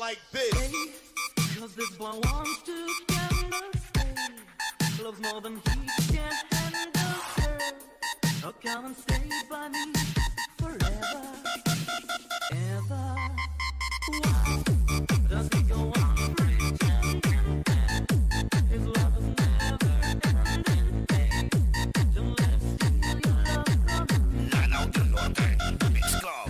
like this. Cause this boy wants to handle stay. Loves more than he can handle, girl. Oh, come and stay by me forever, ever. Why does he go on pretending his love is never ending? Don't let him steal your love from me. Lanaw del Norte, Mix Club.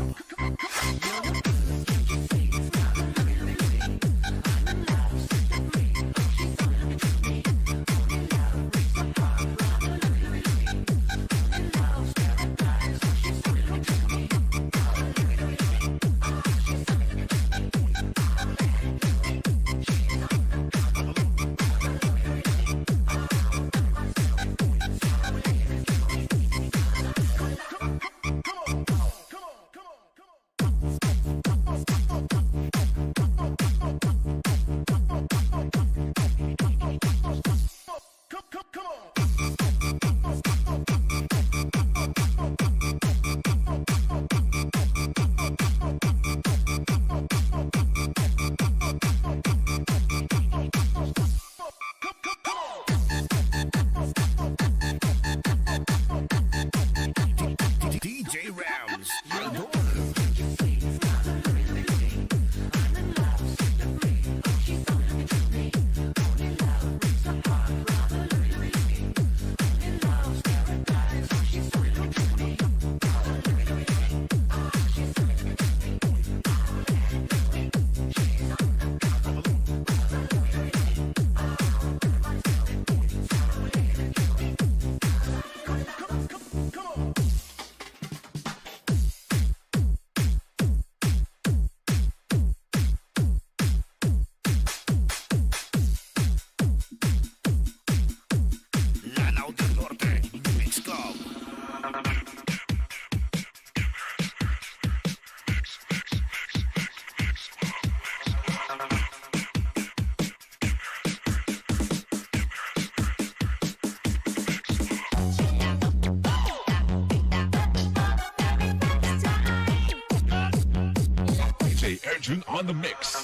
On the mix.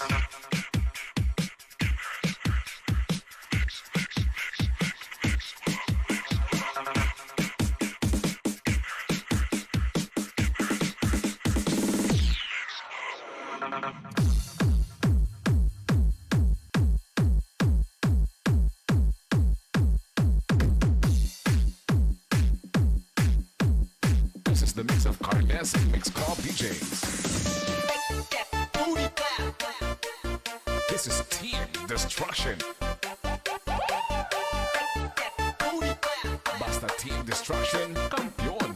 This is the mix of Carles Mix Club DJs. This is Team Destruction. Basta Team Destruction, campeón.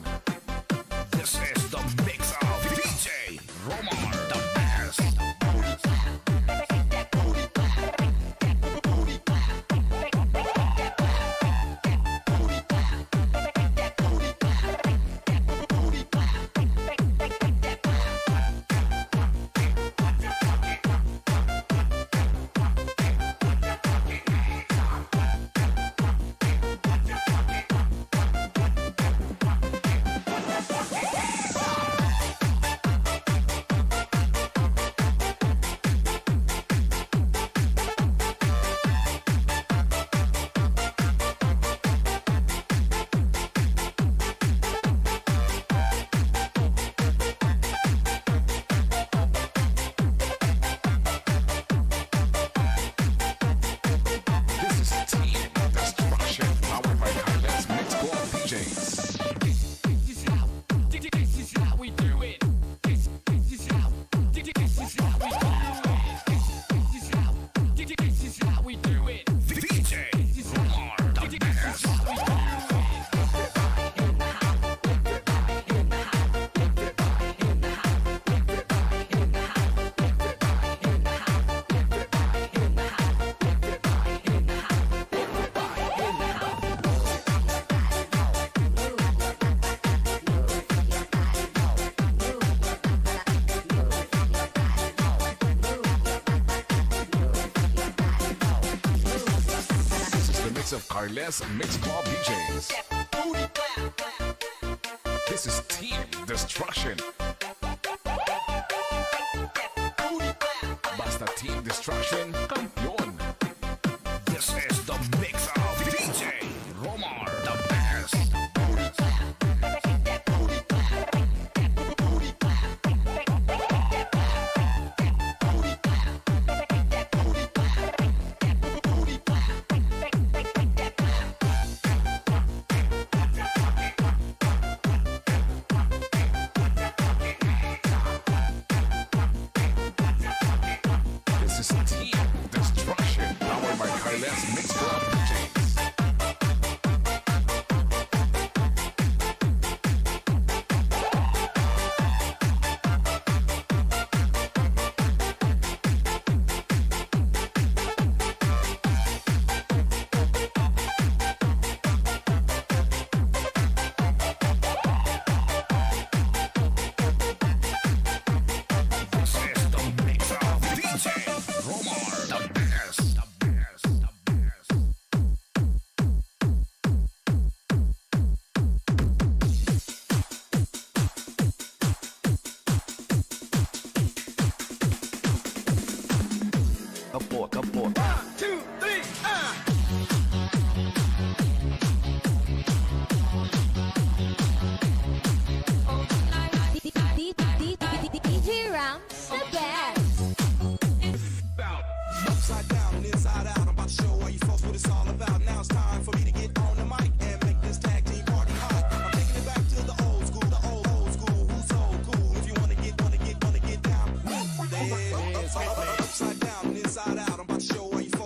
This is the mix of DJ Romar, the best. Of Carles Mix Club DJs. This is Team Destruction. Basta Team Destruction, Campeón. This is the mix of DJ Romar, the best. This is Team Destruction, powered by Carlos Mix Club DJs. This is the mix of DJ Romar, the best. The best. The best. Kapot. 1, 2, 3, DJ Rams, the best. Upside down and inside out. I'm about to show all you folks what it's all about. Now it's time for me to get on the mic and make this tag team party hot. I'm taking it back to the old school, old school. Who's so cool? If you wanna get down, there. Upside down and inside out. I'm about to show all you folks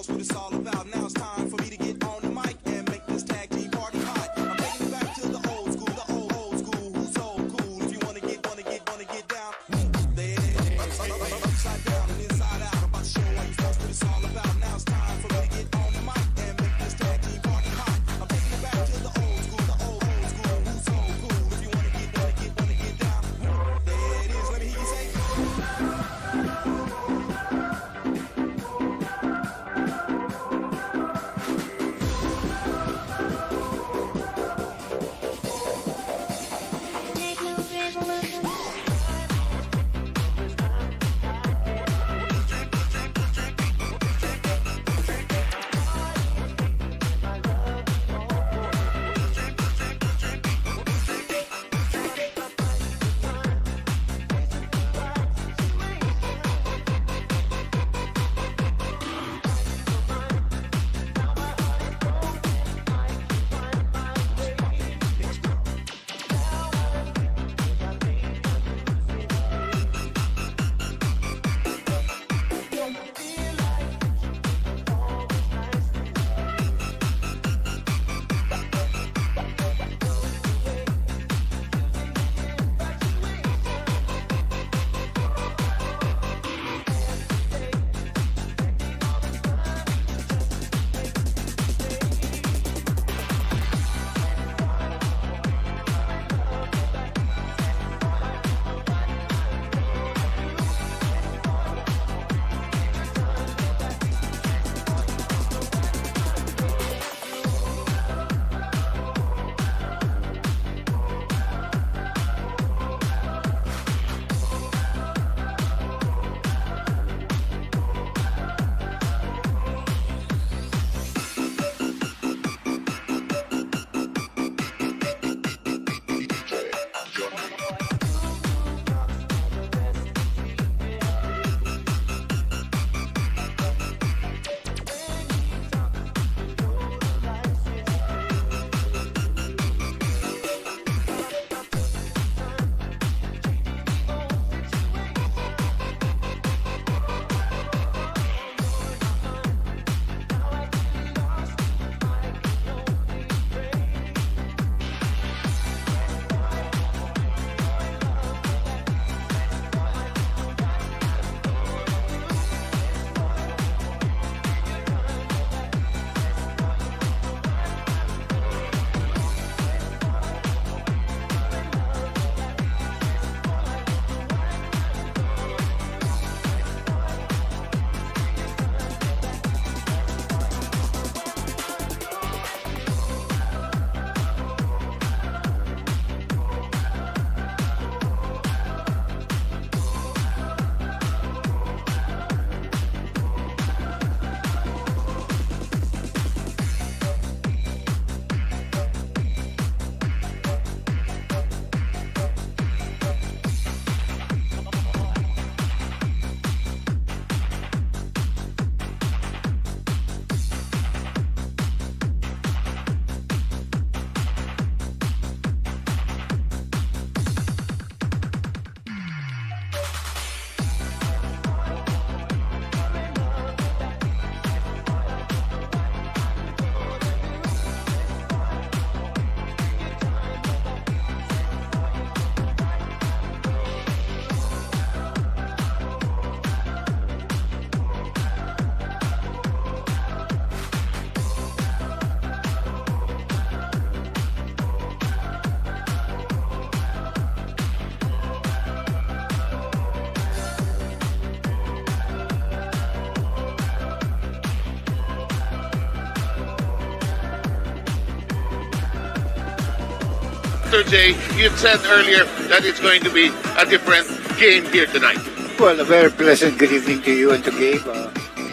Dr. J, you said earlier that it's going to be a different game here tonight. Well, a very pleasant good evening to you and to Gabe,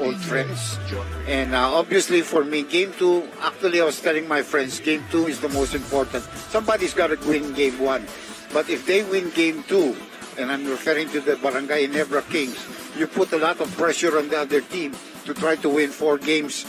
old friends. And obviously for me, Game 2, actually I was telling my friends, Game 2 is the most important. Somebody's got to win Game 1. But if they win Game 2, and I'm referring to the Barangay Ginebra Kings, you put a lot of pressure on the other team to try to win 4 games.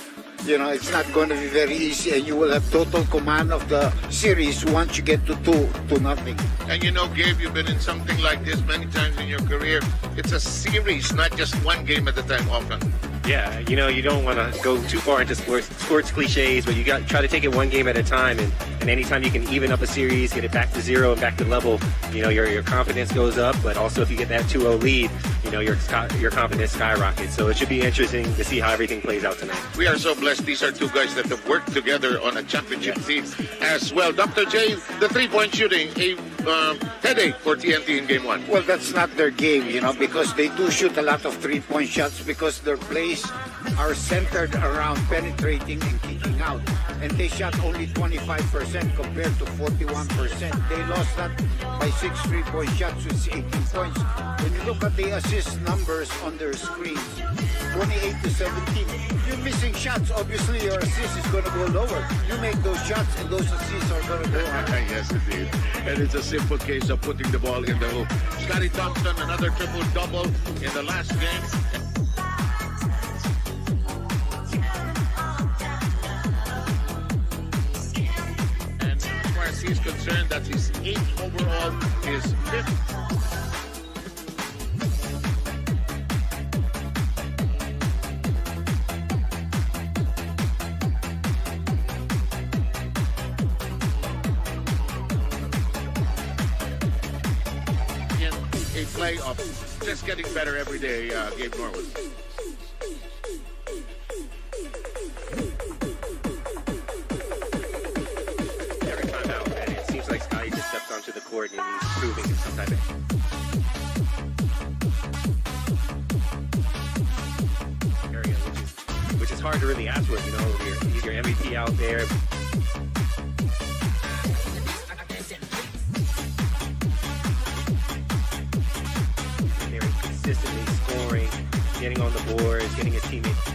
You know, it's not going to be very easy, and you will have total command of the series once you get to 2-0. And you know, Gabe, you've been in something like this many times in your career. It's a series, not just one game at a time often. Yeah, you know, you don't want to go too far into sports cliches, but you got try to take it one game at a time, and anytime you can even up a series, get it back to 0 and back to level, you know, your confidence goes up. But also, if you get that 2-0 lead, you know, your confidence skyrockets. So it should be interesting to see how everything plays out tonight. We are so blessed. These are two guys that have worked together on a championship team as well. Dr. J, the 3-point shooting, a headache for TNT in Game 1. Well, that's not their game, you know, because they do shoot a lot of 3-point shots because their plays are centered around penetrating and kicking out. And they shot only 25% compared to 41%. They lost that by 6 3-point shots with 18 points. When you look at the assist numbers on their screens, 28-17. You're missing shots. Obviously, your assist is going to go lower. You make those shots, and those assists are going to go higher. Yes, indeed. And it's a simple case of putting the ball in the hoop. Scotty Thompson, another triple-double in the last game. And as far as he's concerned, that's his 8th overall, his 5th. A play of just getting better every day, Gabe Norwood. Every time out, man, it seems like Scotty just steps onto the court and he's improving in some type of area, which is hard to really ask for. You know, he's your MVP out there. Consistently scoring, getting on the boards, getting his teammates.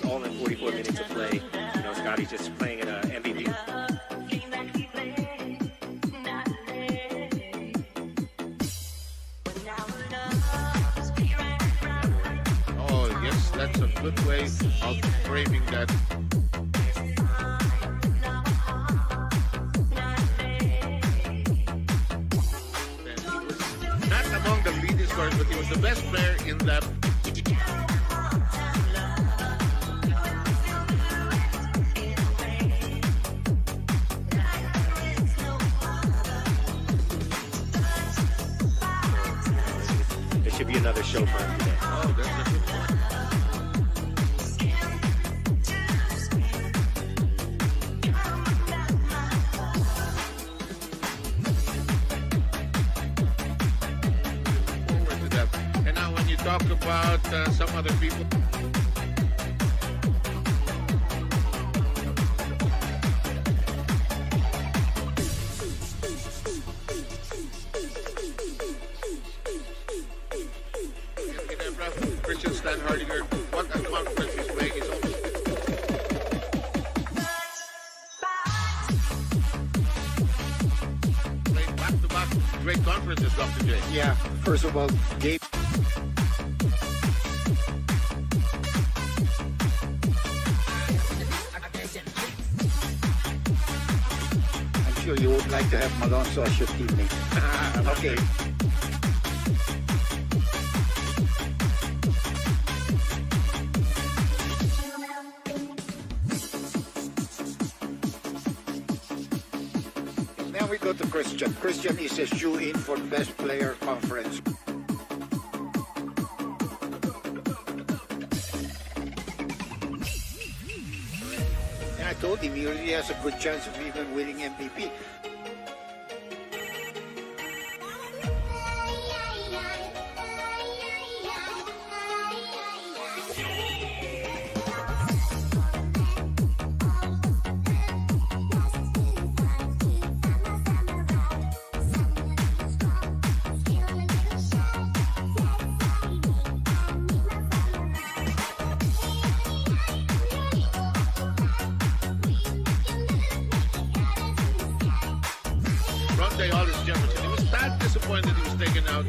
All in 44 minutes of play. You know, Scotty's just playing at an MVP. Oh, yes, that's a good way of framing that. Among the leading scorers, but he was the best player in that. It should be another show for him today. Oh, that's a good point. Talk about some other people. Christian Stan Hardinger, what a conference he's playing is almost. Playing back-to-back great conferences, Dr. J. Yeah, first of all, Gabe. You would like to have Malonzo as your teammate. Okay. Now we go to Christian. Christian is a shoe-in for best player conference. I told him he really has a good chance of even winning MVP. say Hollis Jefferson. He was that disappointed he was taken out.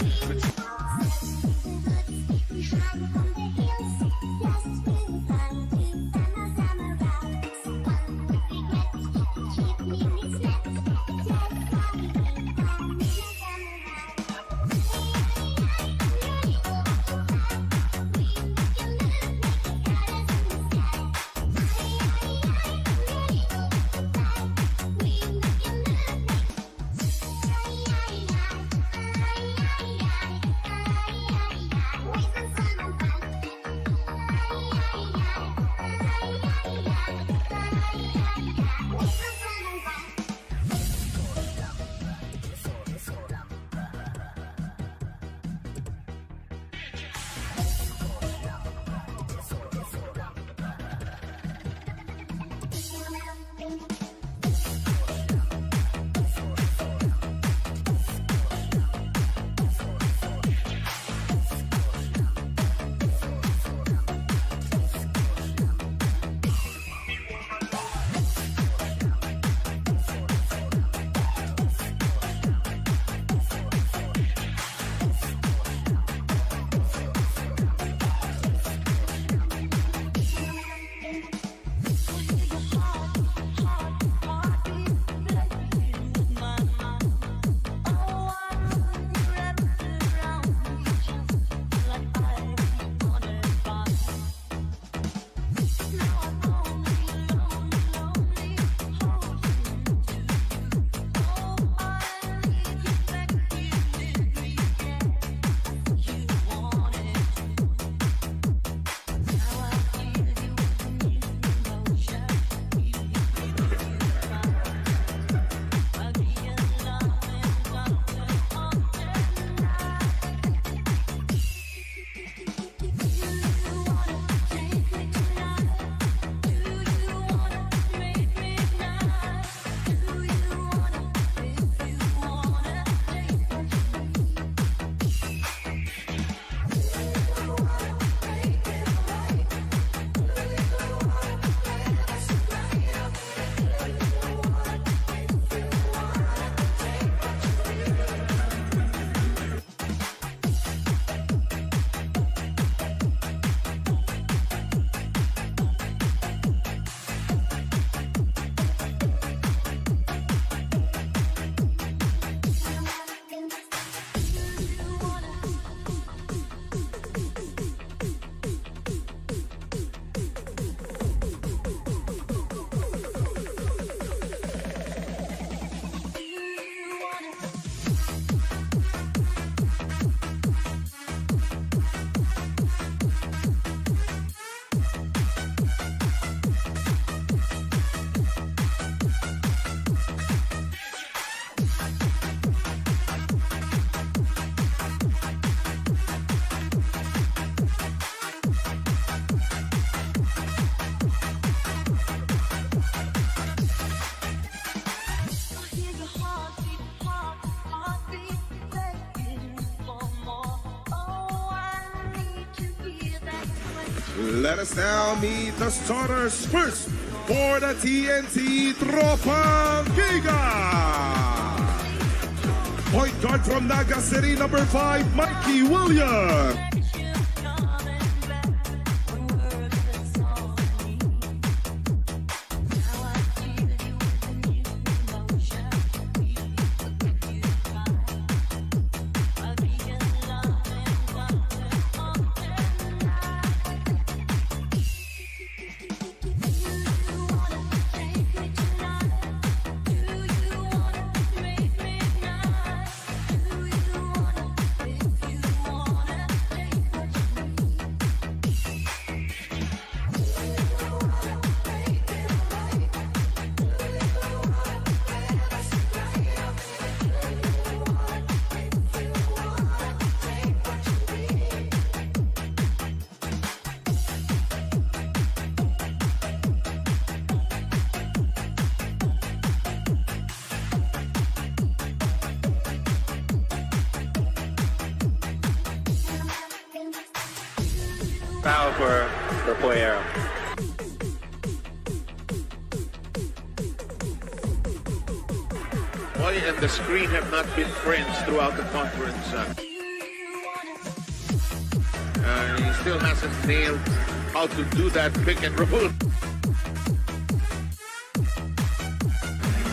Let us now meet the starters first for the TNT Tropang Giga. Point guard from Naga City, number 5, Mikey Williams. Foul for Poyero. Roy and the screen have not been friends throughout the conference. He still hasn't nailed how to do that pick and roll.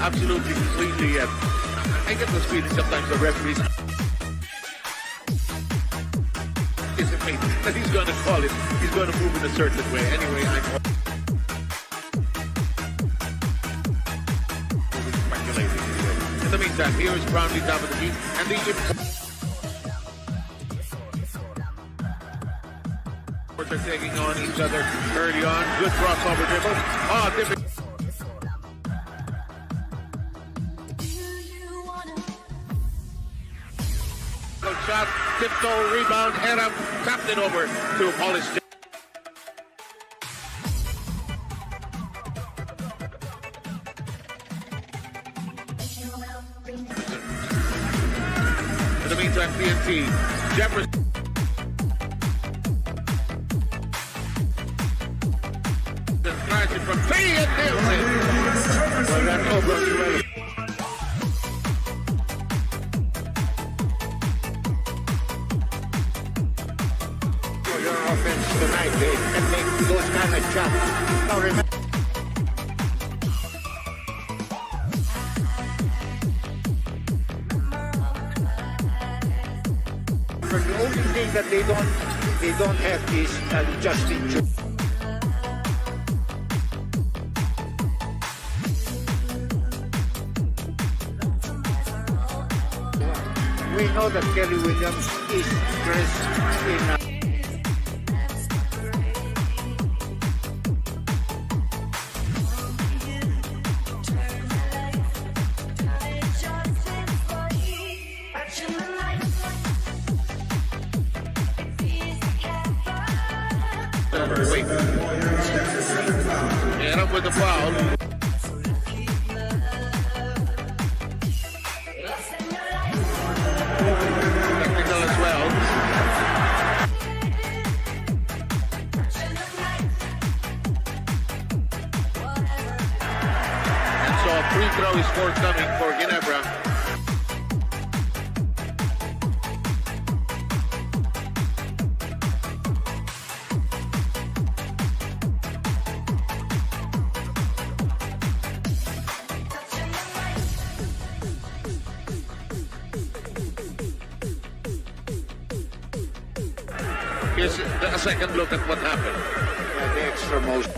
Absolutely, completely yet. I get the feeling sometimes the referees anticipate that he's going to call it. He's going to move in a certain way. Anyway, I'm speculating. In the meantime, here is Brownlee top of the key, and the imports are taking on each other early on. Good crossover dribble. Oh, different. Shot, tiptoe, rebound, and I'm tapped it over to Polish. In the meantime, TNT, Jefferson. Tries it from three and nails it. Well, that's over. Offense tonight, they can make those kind of shots. Now remember, the only thing that they don't have is Justin Jones. We know that Kelly Williams is dressed in wait. And up with the foul. Technical as well. And so a free throw is forthcoming for Ginebra. Here's a second look at what happened. the extra motion.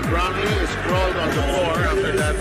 Brownlee is sprawled on the floor after that.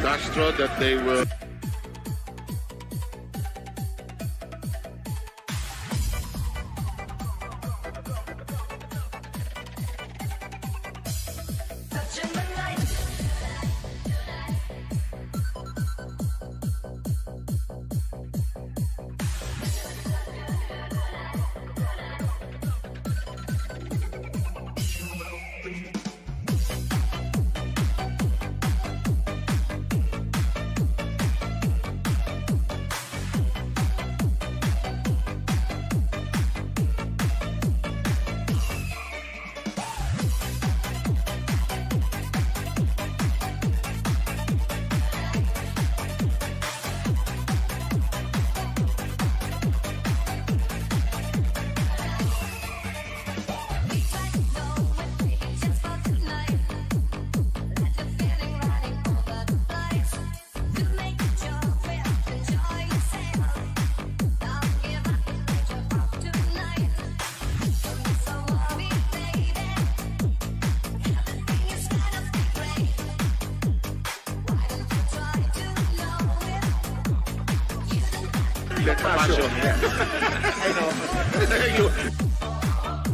Castro that they will. Passion. I know. You-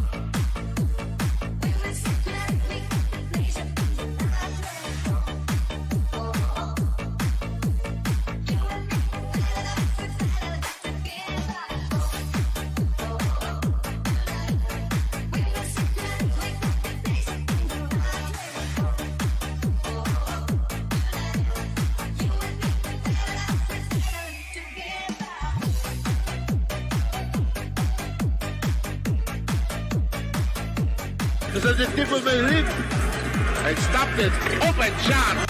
This is the tip of the rim. And stopped it. Open shot.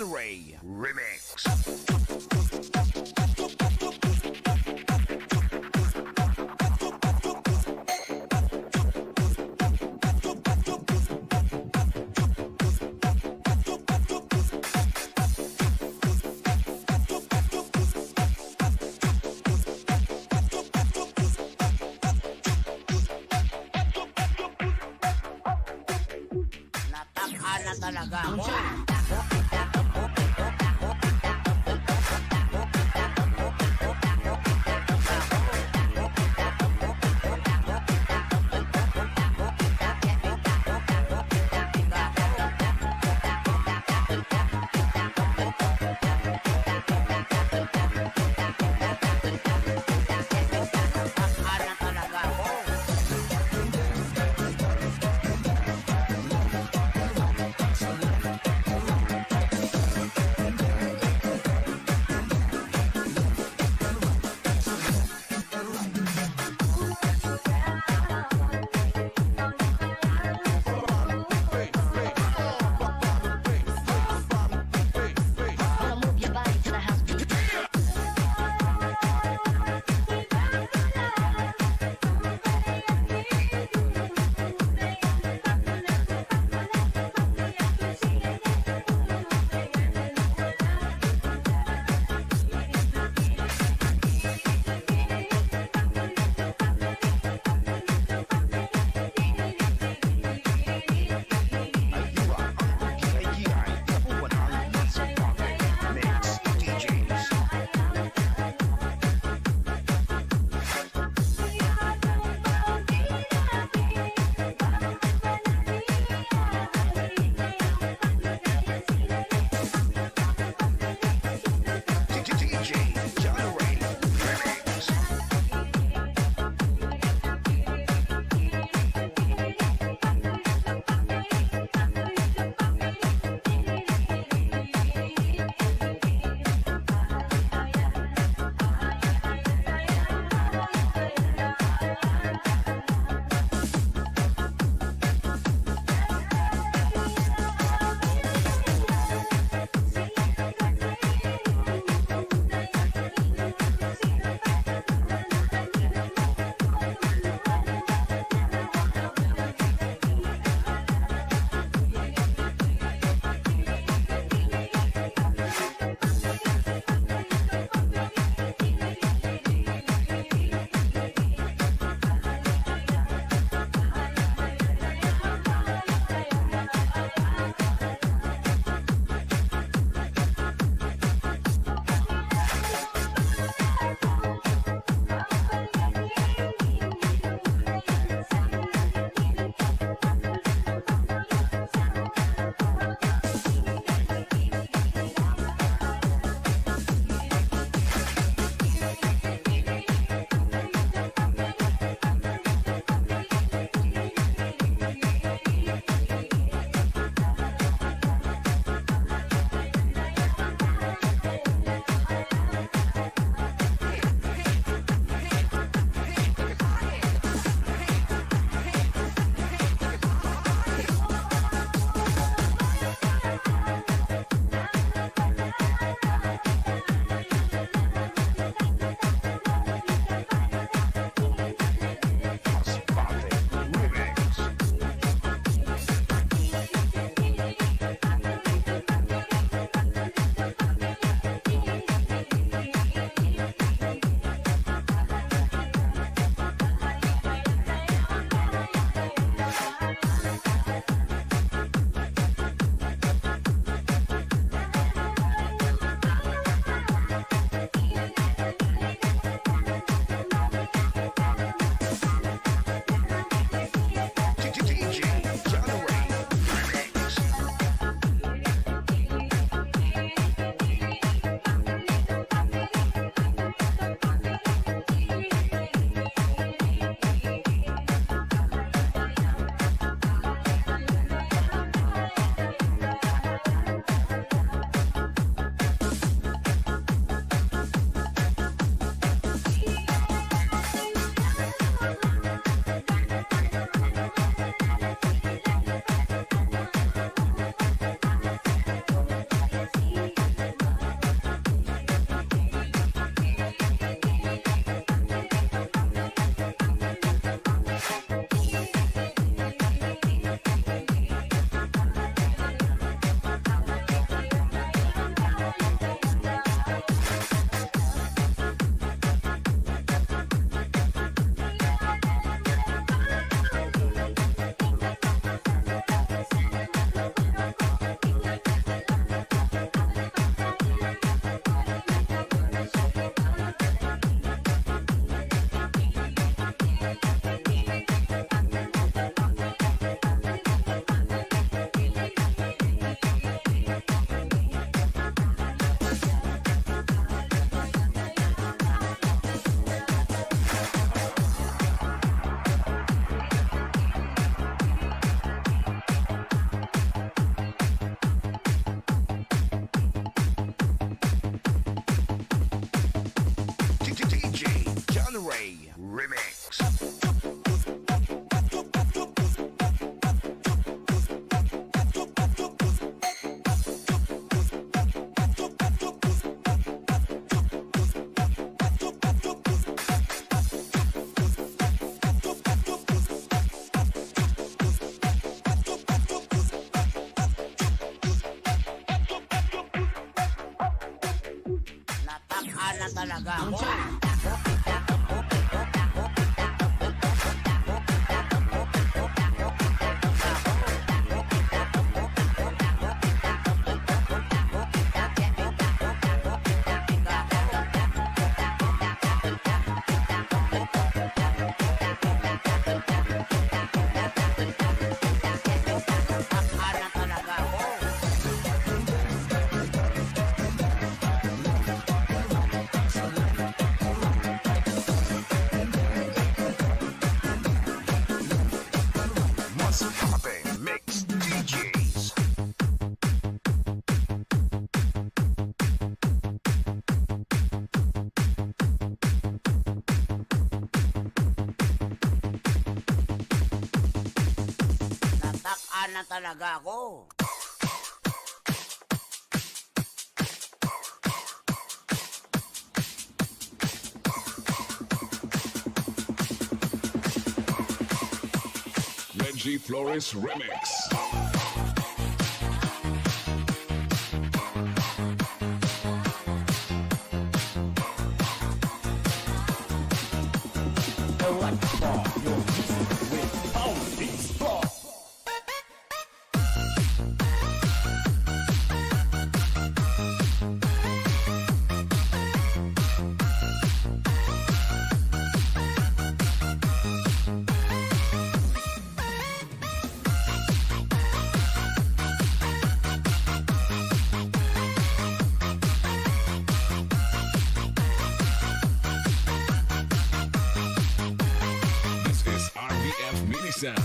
Del Rey Remix. Nataka na talaga ako. Remix. Remix. Nataka na talaga ako. Mix DJs. Nataka na talaga ako. Reggie Flores Remix. This is RBF Mini Sound.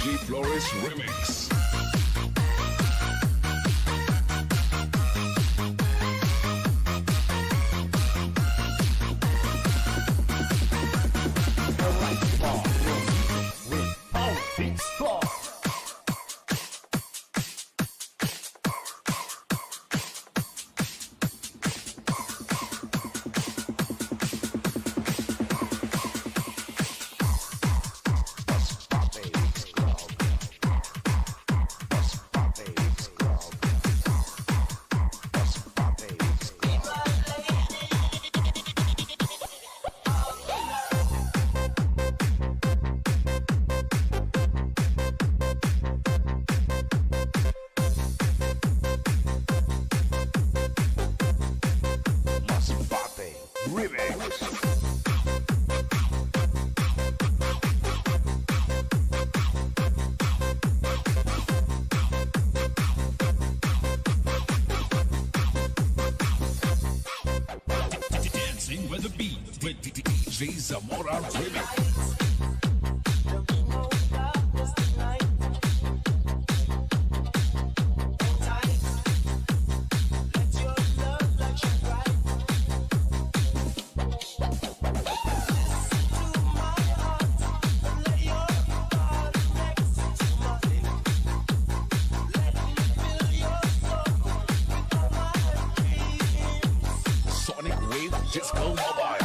DJ Flores Remix. Dancing with the beat with DJ Zamora Remix. Sonic Wave Disco Mobile.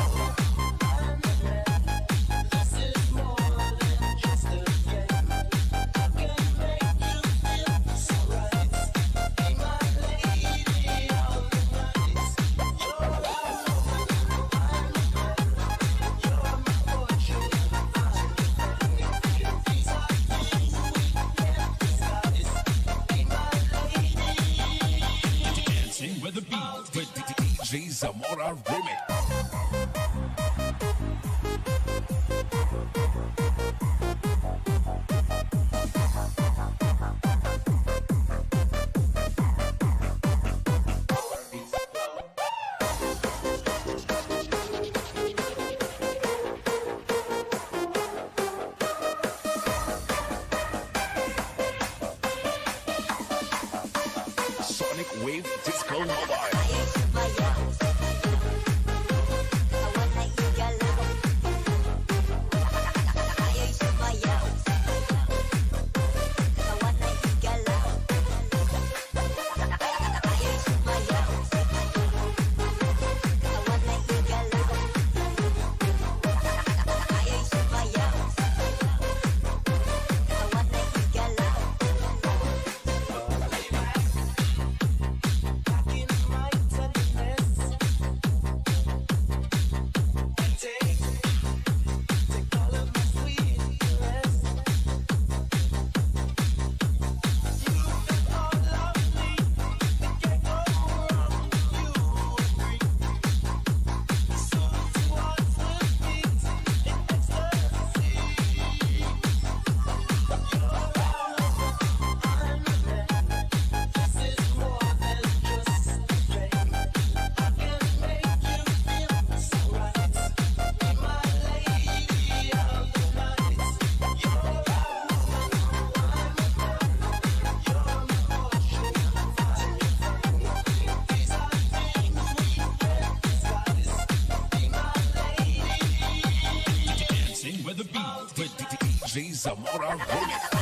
Dancing with the beat with DJ Zamora Remix. Sonic Wave Disco Mobile. Dancing with the beat with DJ Zamora Remix.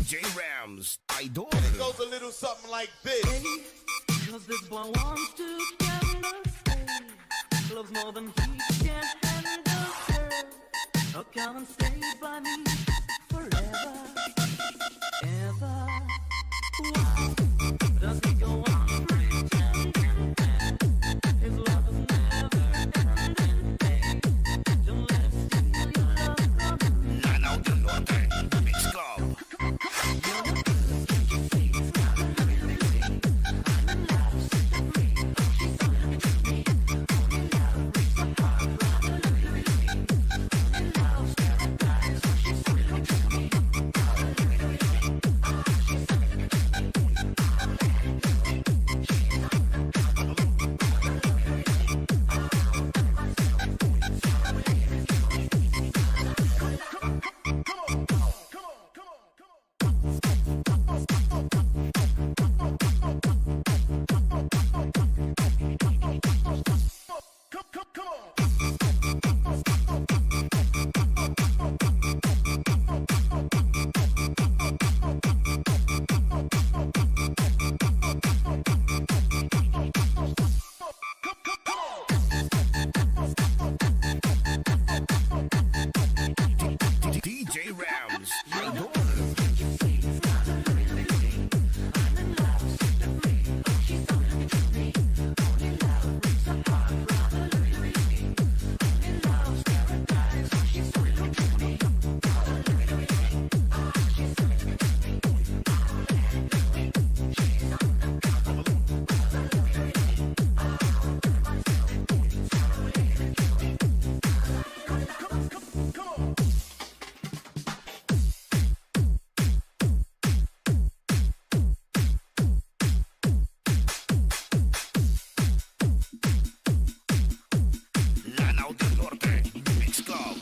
DJ Rams, Idol. It goes a little something like this. Cause this boy wants to get stay. Loves more than he can handle, girl. Oh, come and stay by me forever, ever. Why does he go on pretending his love is never ending? Hey, don't let him steal your love from me. Lanao del Norte, Mix Club. DJ Rams, Idol. Lanao del Norte, Mix Club.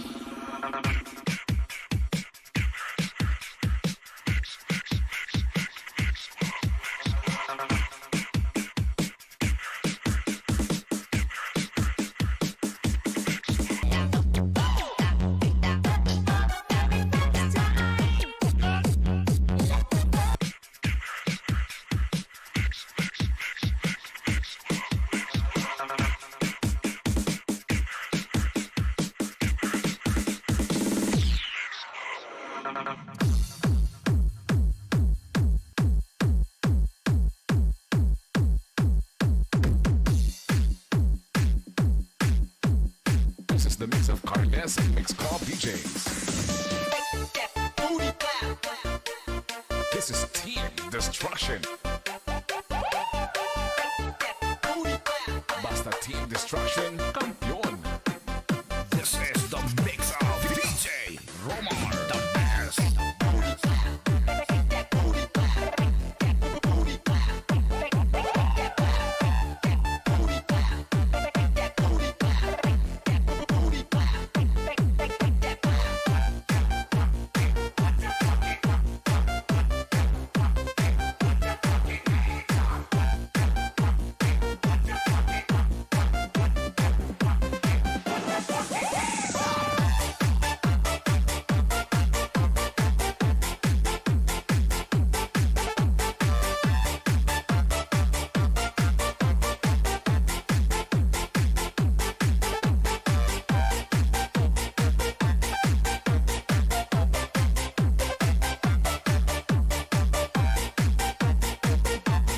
This is the mix of Carles Mix Club DJs. This is Team Destruction. Basta Team Destruction, campeón. This is the mix of DJ Romar, the best.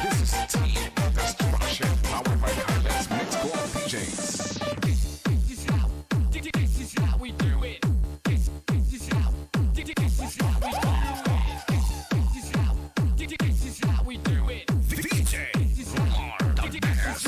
This is Team Destruction, powered by Carles Mix Club DJs. This is how we do it. This is how we do it. This is how we do it. DJ Romar, the best.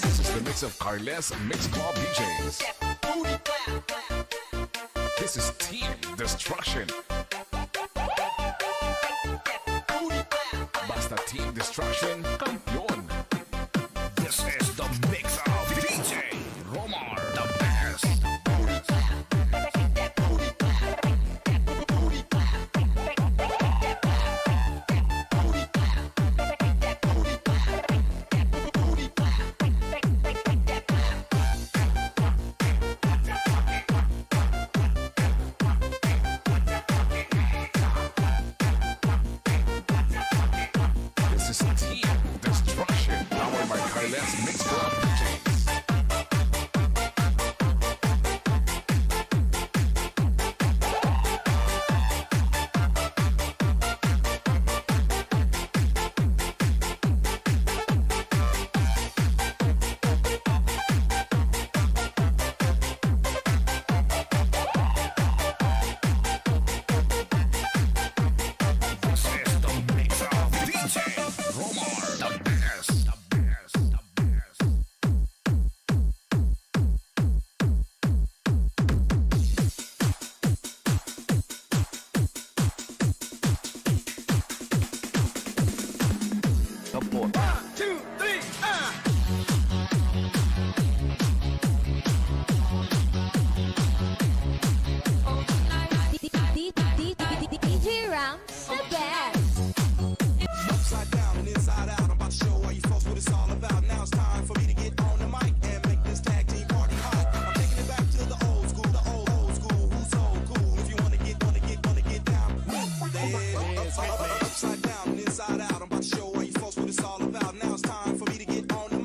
This is the mix of Carles Mix Club DJs. This is Team Destruction. Basta Team Team Destruction Kampiyon. This is the mix of DJ Romar, the best. This is Team Destruction, powered by Kailas Mix Club DJs. This is the mix of DJ Romar, the best. The best. The best. DJ Ram, the best. Upside down and inside out. I'm about to show all you folks what it's all about. Now it's time for me to get on the mic and make this tag team party hot. I'm taking it back to the old school, the old school. Who's so cool? If you wanna get down, upside down and inside out. I'm about to show all you folks what it's all about. Now it's time for me to get on the mic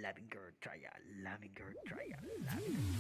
Loving girl, try ya. Loving girl, try ya. Loving girl.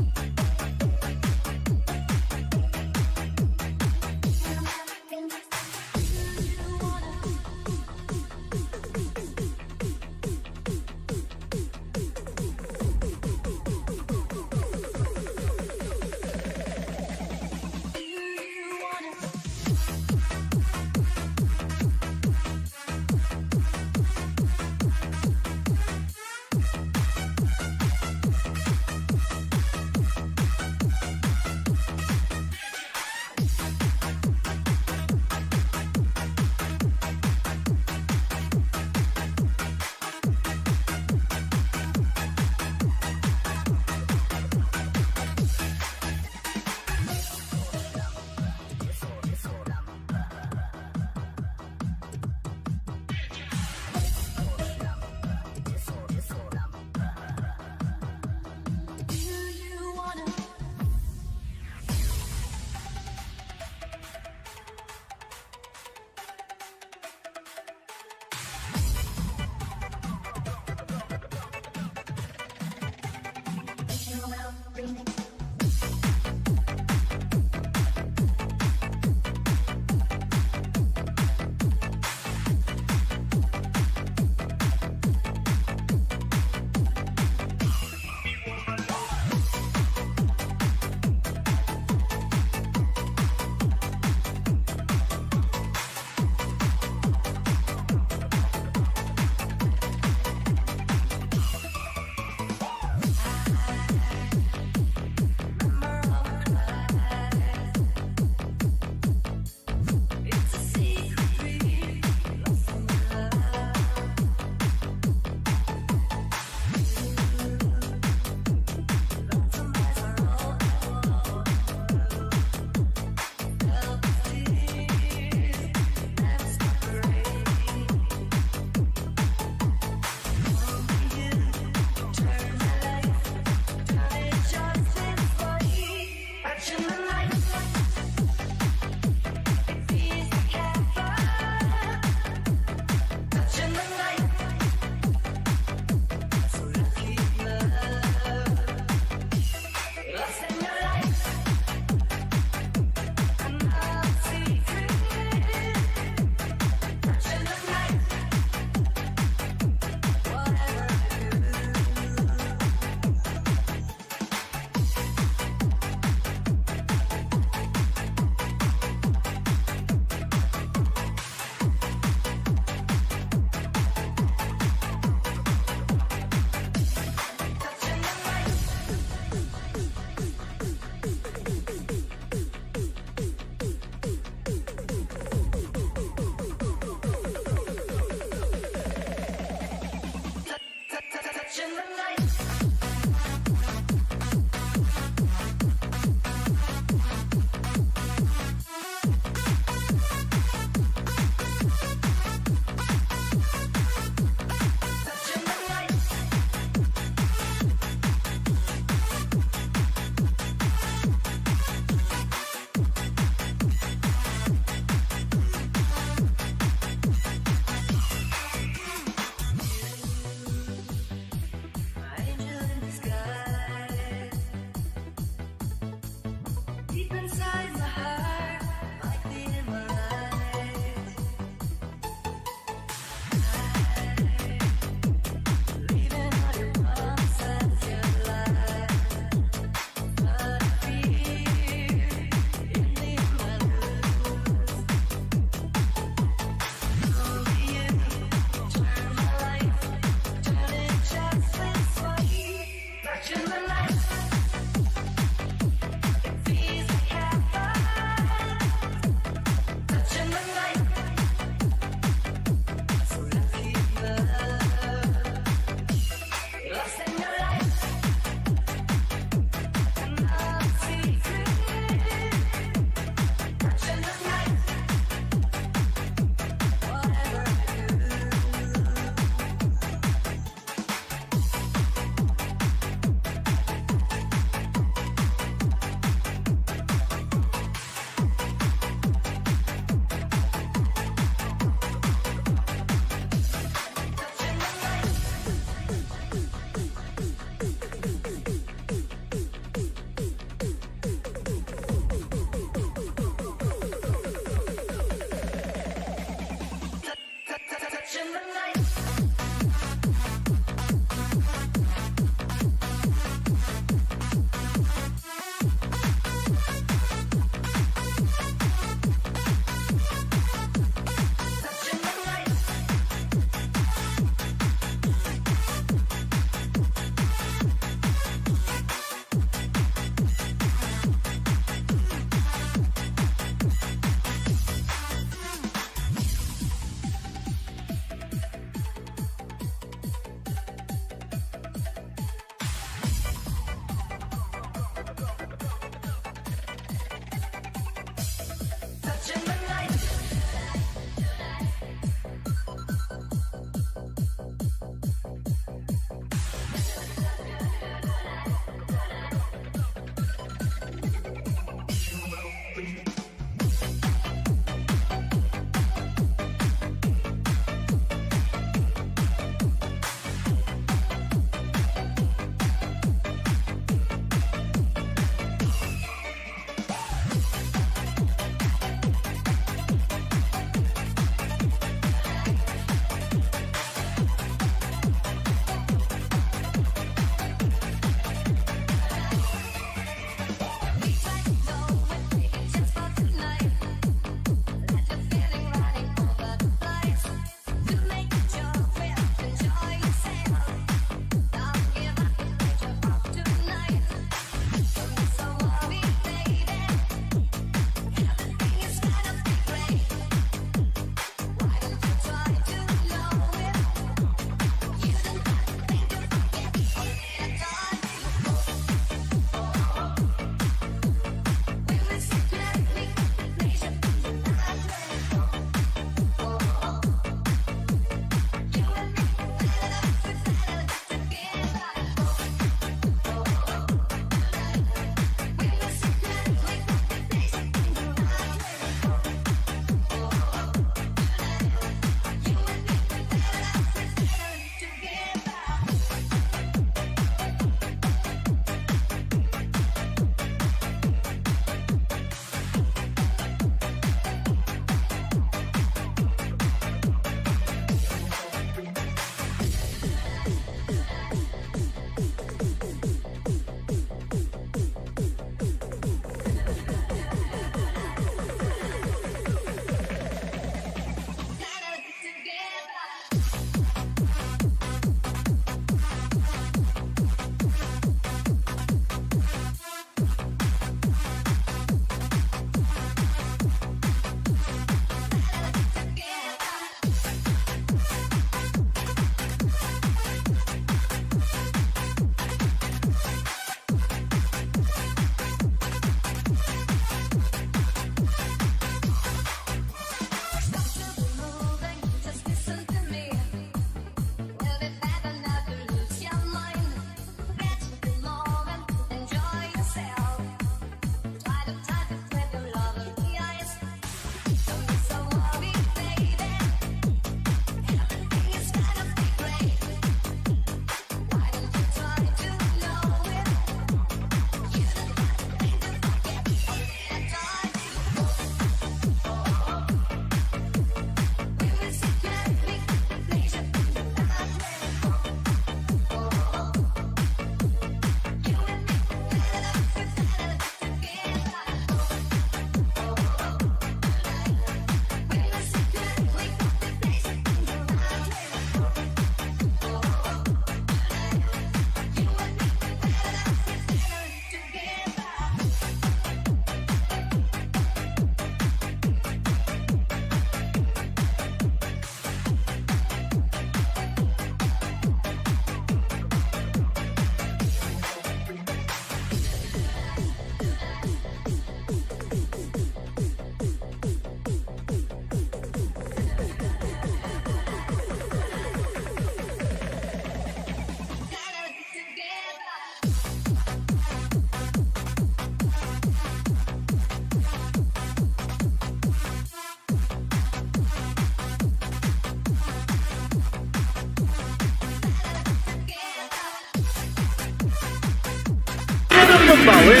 tumbawin.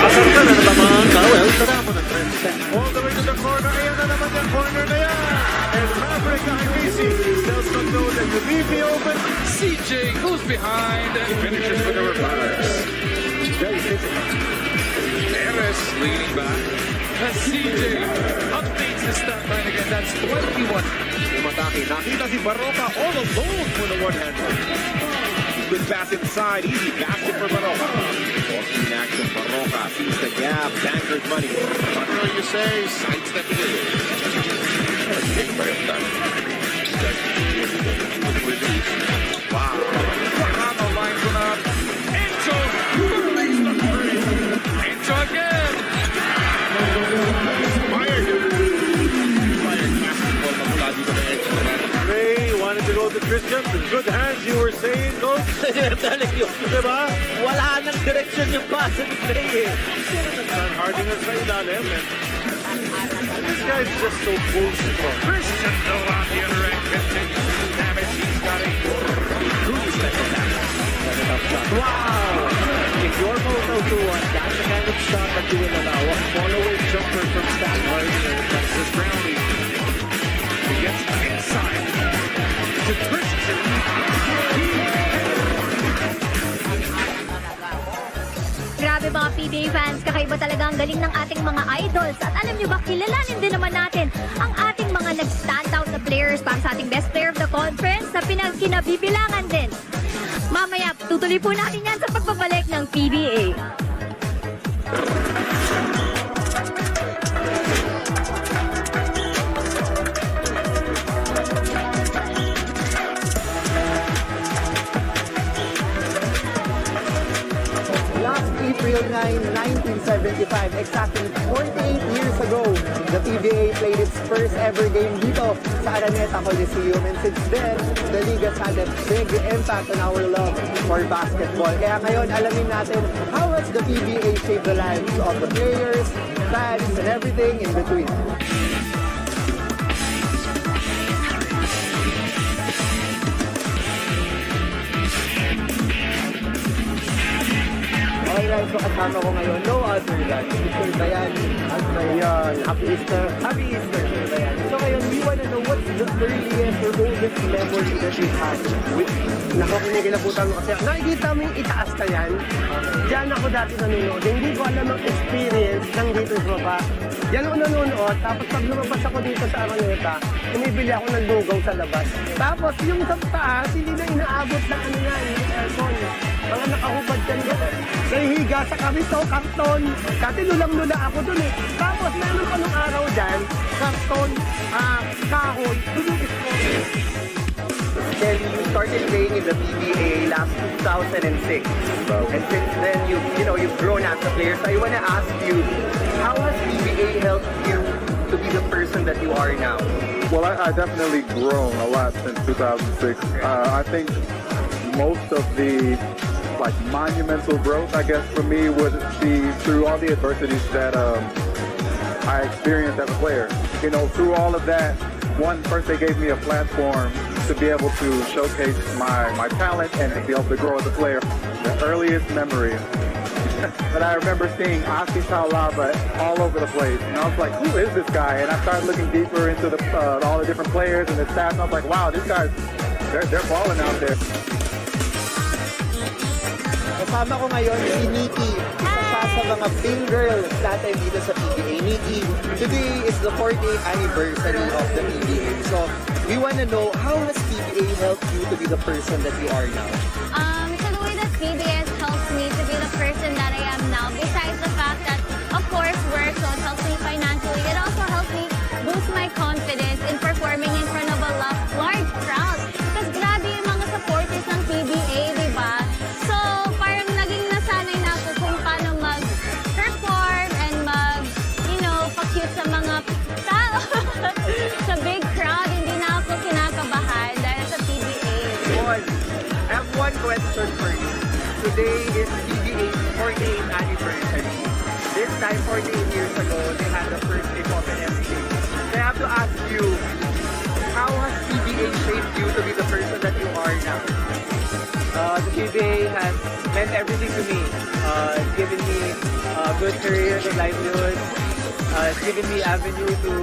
Masarta na naman Kawel. Tara mo ng 10 step. All the way to the corner. Ayan na naman yung corner na yan. And Maverick IBC tells control that the VP open. CJ goes behind and finishes with the reverse. Very physical. Perez leaning back. As CJ updates his stat line again. That's 21. Umatake. Nakita si Barroca all alone for the one-hander. Good pass inside. Easy basket for Barroca. Walking action. Barroca sees the gap. Bankers money. Whatever you say, sidestep it is. Wow. Sakano lines one up. Enzo release the three. Enzo again. Ray wanted to go to Christian. The good hands you were saying, Coach. Telling you, diba? Wala nang direction yung pass ni Ray eh. Hardinger sa ilalim. This guy's just so bullshit. Christian though on the other end continues to do damage. He's got a truly special talent. Wow! If you're Moto to one, that's the kind of shot that you will allow. A follow-away jumper from Stan Hardinger. That's his Brownie. He gets inside to Christian. Grabe mga PBA fans, kakaiba talaga ang galing ng ating mga idols. At alam nyo ba, kilalanin din naman natin ang ating mga nag-stand out na players para sa ating best player of the conference na pinagkinabibilangan din. Mamaya, tutuloy po natin yan sa pagbabalik ng PBA. April 9, 1975, exactly 48 years ago, the PBA played its first ever game dito sa Araneta Coliseum. And since then, the league has had a big impact on our love for basketball. Kaya ngayon, alamin natin how has the PBA shaped the lives of the players, fans, and everything in between. Alright, so kasama ko ngayon, no other than Mr. Bayan Albayan. Happy Easter. Happy Easter, Mr. Bayan. So ngayon, we wanna know what's the earliest or oldest memory that you had with Naku, kinikilabutan ko kasi nakikita mo yung itaas na yan. Diyan ako dati nanonood. Hindi ko alam ang experience ng dito sa baba. Diyan ako nanonood. Tapos pag lumabas ako dito sa Araneta, umibili ako ng lugaw sa labas. Tapos yung sa taas, hindi na inaabot ng ano yan, yung aircon. Mga nakahubad ka niya. Nahihiga sa kamiso, karton. Dati lulang-lula ako dun eh. Tapos meron pa nung araw dyan, karton, kahoy, tulugis ko. Then you started playing in the PBA last 2006. And since then, you've grown as a player. So I want to ask you, how has PBA helped you to be the person that you are now? Well, I definitely grown a lot since 2006. I think most of the monumental growth, I guess, for me would be through all the adversities that I experienced as a player. Through all of that, first they gave me a platform to be able to showcase my talent and to be able to grow as a player. The earliest memory that I remember seeing Asi Taulaba all over the place. And I was like, who is this guy? And I started looking deeper into all the different players and the stats. And I was like, wow, these guys, they're balling out there. Kasama ko ngayon si Nikki, isa sa mga pink girls natin dito sa PBA. Nikki, today is the 40th anniversary of the PBA. So, we want to know, how has PBA helped you to be the person that you are now? So the way that PBA has helped me to be the person that I am now, besides the fact that, of course, work, so it helps me financially, it also helps me boost my confidence in performing in front of a large crowd. Because grabe yung mga supporters ng PBA, di ba? So, parang naging nasanay na ako kung paano mag-perform and pa-cute sa mga tao. Sa big crowd, hindi na ako kinakabahan dahil sa PBA. I have one question for you. Today is PBA's 48th anniversary. This time, 48 years ago, they had the first kickoff in everything. So I have to ask you, how has PBA shaped you to be the person that you are now? The PBA has meant everything to me. It good career, good livelihood. It's given me avenue to,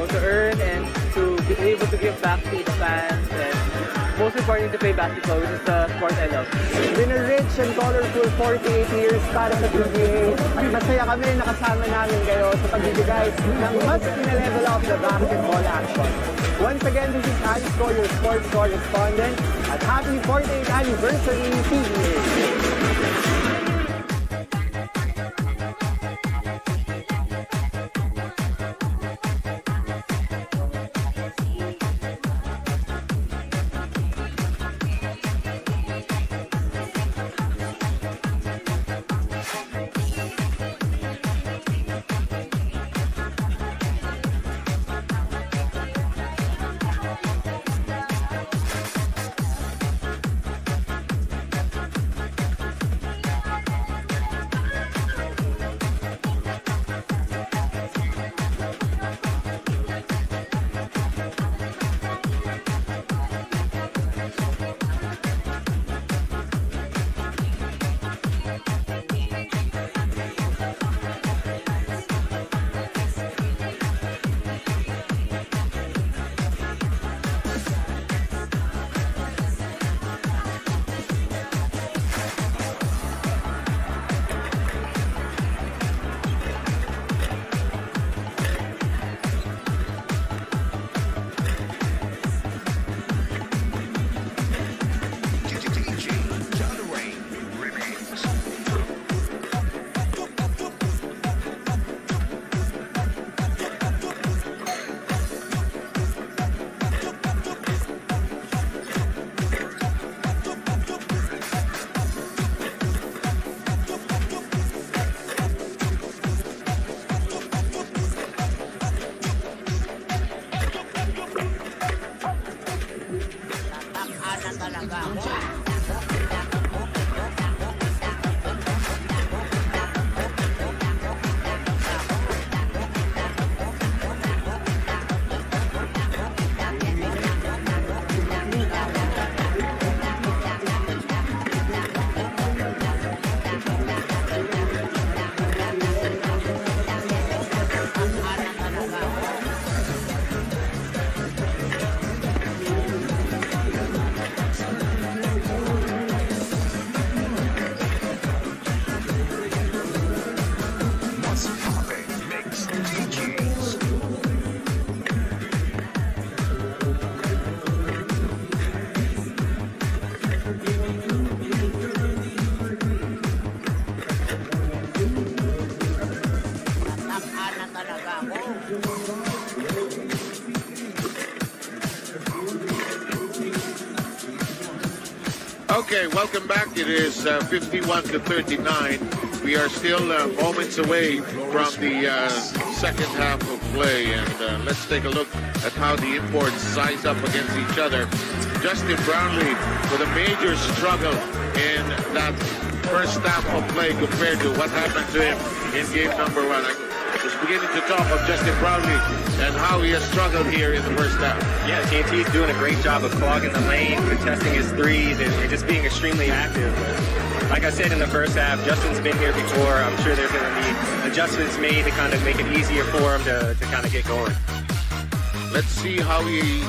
to earn and to be able to give back to the fans and most important to play basketball, which is the sport I love. It's been a rich and colorful 48 years para sa PBA. Masaya kami na nakasama namin kayo sa pagbibigay ng mas pina-level up the basketball action. Once again, this is Ali Score, your sports correspondent, at happy 48th anniversary PBA. Okay, welcome back. It is 51 to 39. We are still moments away from the second half of play, and let's take a look at how the imports size up against each other. Justin Brownlee with a major struggle in that first half of play compared to what happened to him in game number one. I was beginning to talk of Justin Brownlee and how he has struggled here in the first half. Yeah, TNT is doing a great job of clogging the lane, contesting his threes, and just being extremely active. Like I said in the first half, Justin's been here before. I'm sure there's going to be adjustments made to kind of make it easier for him to kind of get going. Let's see how he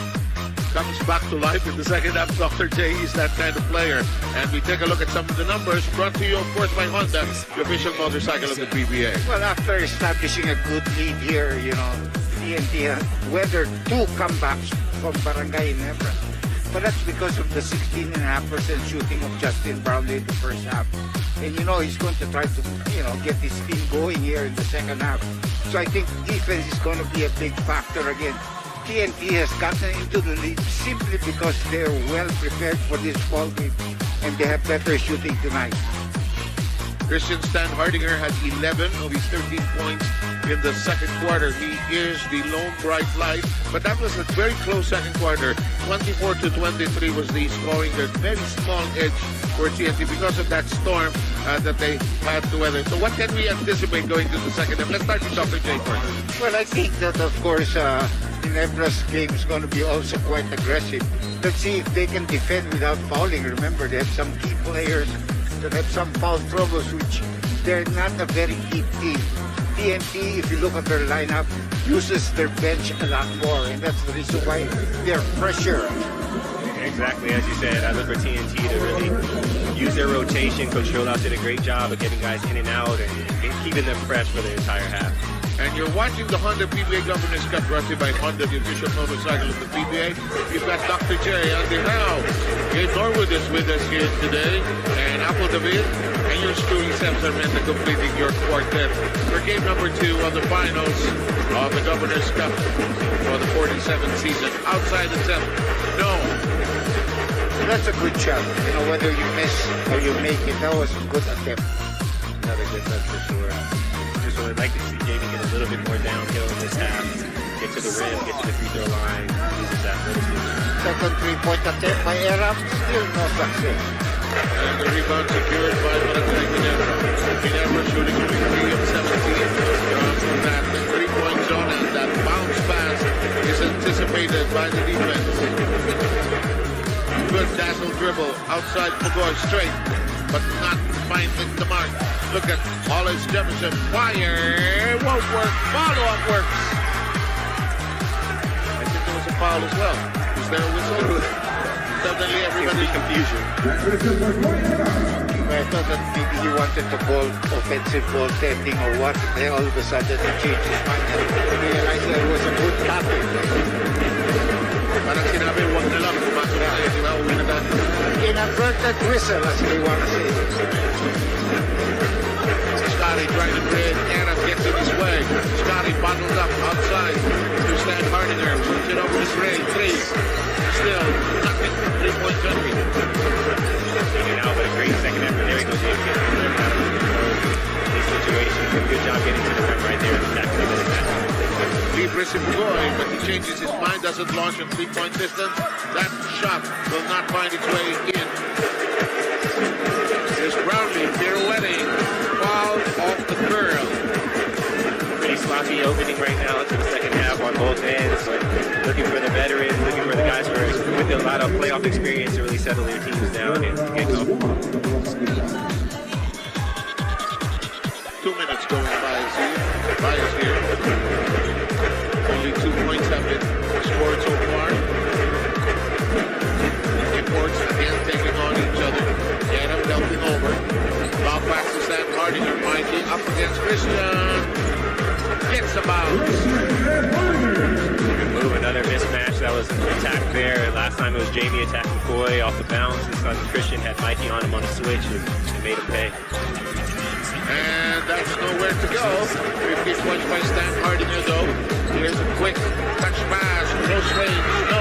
comes back to life in the second half. Dr. J is that kind of player. And we take a look at some of the numbers brought to you, of course, by Honda, the official motorcycle of the PBA. Well, after establishing a good lead here, TNT weathered two comebacks from Barangay Ginebra. But that's because of the 16.5% shooting of Justin Brownlee in the first half. And he's going to try to, get his team going here in the second half. So I think defense is going to be a big factor again. TNT has gotten into the lead simply because they're well prepared for this ball game and they have better shooting tonight. Christian Stan Hardinger had 11 of his 13 points in the second quarter. He is the lone bright light, but that was a very close second quarter. 24 to 23 was the scoring. A very small edge for TNT because of that storm that they had to weather. So what can we anticipate going to the second half? Let's start with Dr. J first. Well, I think that, of course, Ginebra's game is going to be also quite aggressive. Let's see if they can defend without fouling. Remember, they have some key players that have some foul troubles, which they're not a very deep team. TNT, if you look at their lineup, uses their bench a lot more, and that's the reason why they're fresher. Exactly, as you said, I look for TNT to really use their rotation. Coach Jolas did a great job of getting guys in and out and keeping them fresh for the entire half. And you're watching the Honda PBA Governors Cup brought to you by Honda, the official motorcycle of the PBA. You've got Dr. J, Andy Howe, Gabe Norwood is with us here today, and Apple David, and yours truly, Sam Sarmenta, completing your quartet for game number 2 of the finals of the Governors Cup for the 47th season. Outside the 7th, no. That's a good shot. You know, whether you miss or you make it, that was a good attempt. Not a good touch for sure. Just would like to see Jamie get a little bit more downhill in this half. Get to the rim, get to the free throw line, uses that athleticism. Second three-point attempt by Aram, still no success. And the rebound secured by Barangay Ginebra. Ginebra shooting 3 of 17 from that three-point zone, and that bounce pass is anticipated by the defense. Good dazzle dribble outside Pugoy straight, but not finding the mark. Look at Wallace Jefferson. Fire won't work. Follow-up works. I think there was a foul as well. Is there a whistle? Suddenly everybody confusion. I thought that maybe he wanted to ball offensive ball tending or what. Then all of a sudden he changed his mind and realized there was a good tapping. Parang sinabi, huwag na lang. Pumasok na kayo. Di ba? Uwi na tayo. Inadvertent whistle, as they want to say. Scotty trying to create. Aram gets in his way. Scotty bottled up outside to Stan Hardinger. Switch it over to Ray. Threes. Still nothing. 3-point country. Now, but a great second effort. There he goes. These situations. Good job getting to the rim right there. Libres in Pugoy, but he changes his mind, doesn't launch in 3-point distance. That shot will not find its way in. Here's Brownlee pirouetting, foul off the curl. Pretty sloppy opening right now to the second half on both ends. Looking for the veterans, looking for the guys who are with a lot of playoff experience to really settle their teams down and get comfortable. 2 minutes going by us here. Only 2 points have been scored so far. Imports again taking on each other. Adam delving over. Lob back to Stan Hardinger. Mikey up against Christian. Gets the bounce. Move, another mismatch that was attacked there. Last time it was Jamie attacking Coy off the bounce. This time Christian had Mikey on him on the switch and made him pay. And that's nowhere to go. 15 points by Stan Hardinger, though. Here's a quick touch pass. Close range, no.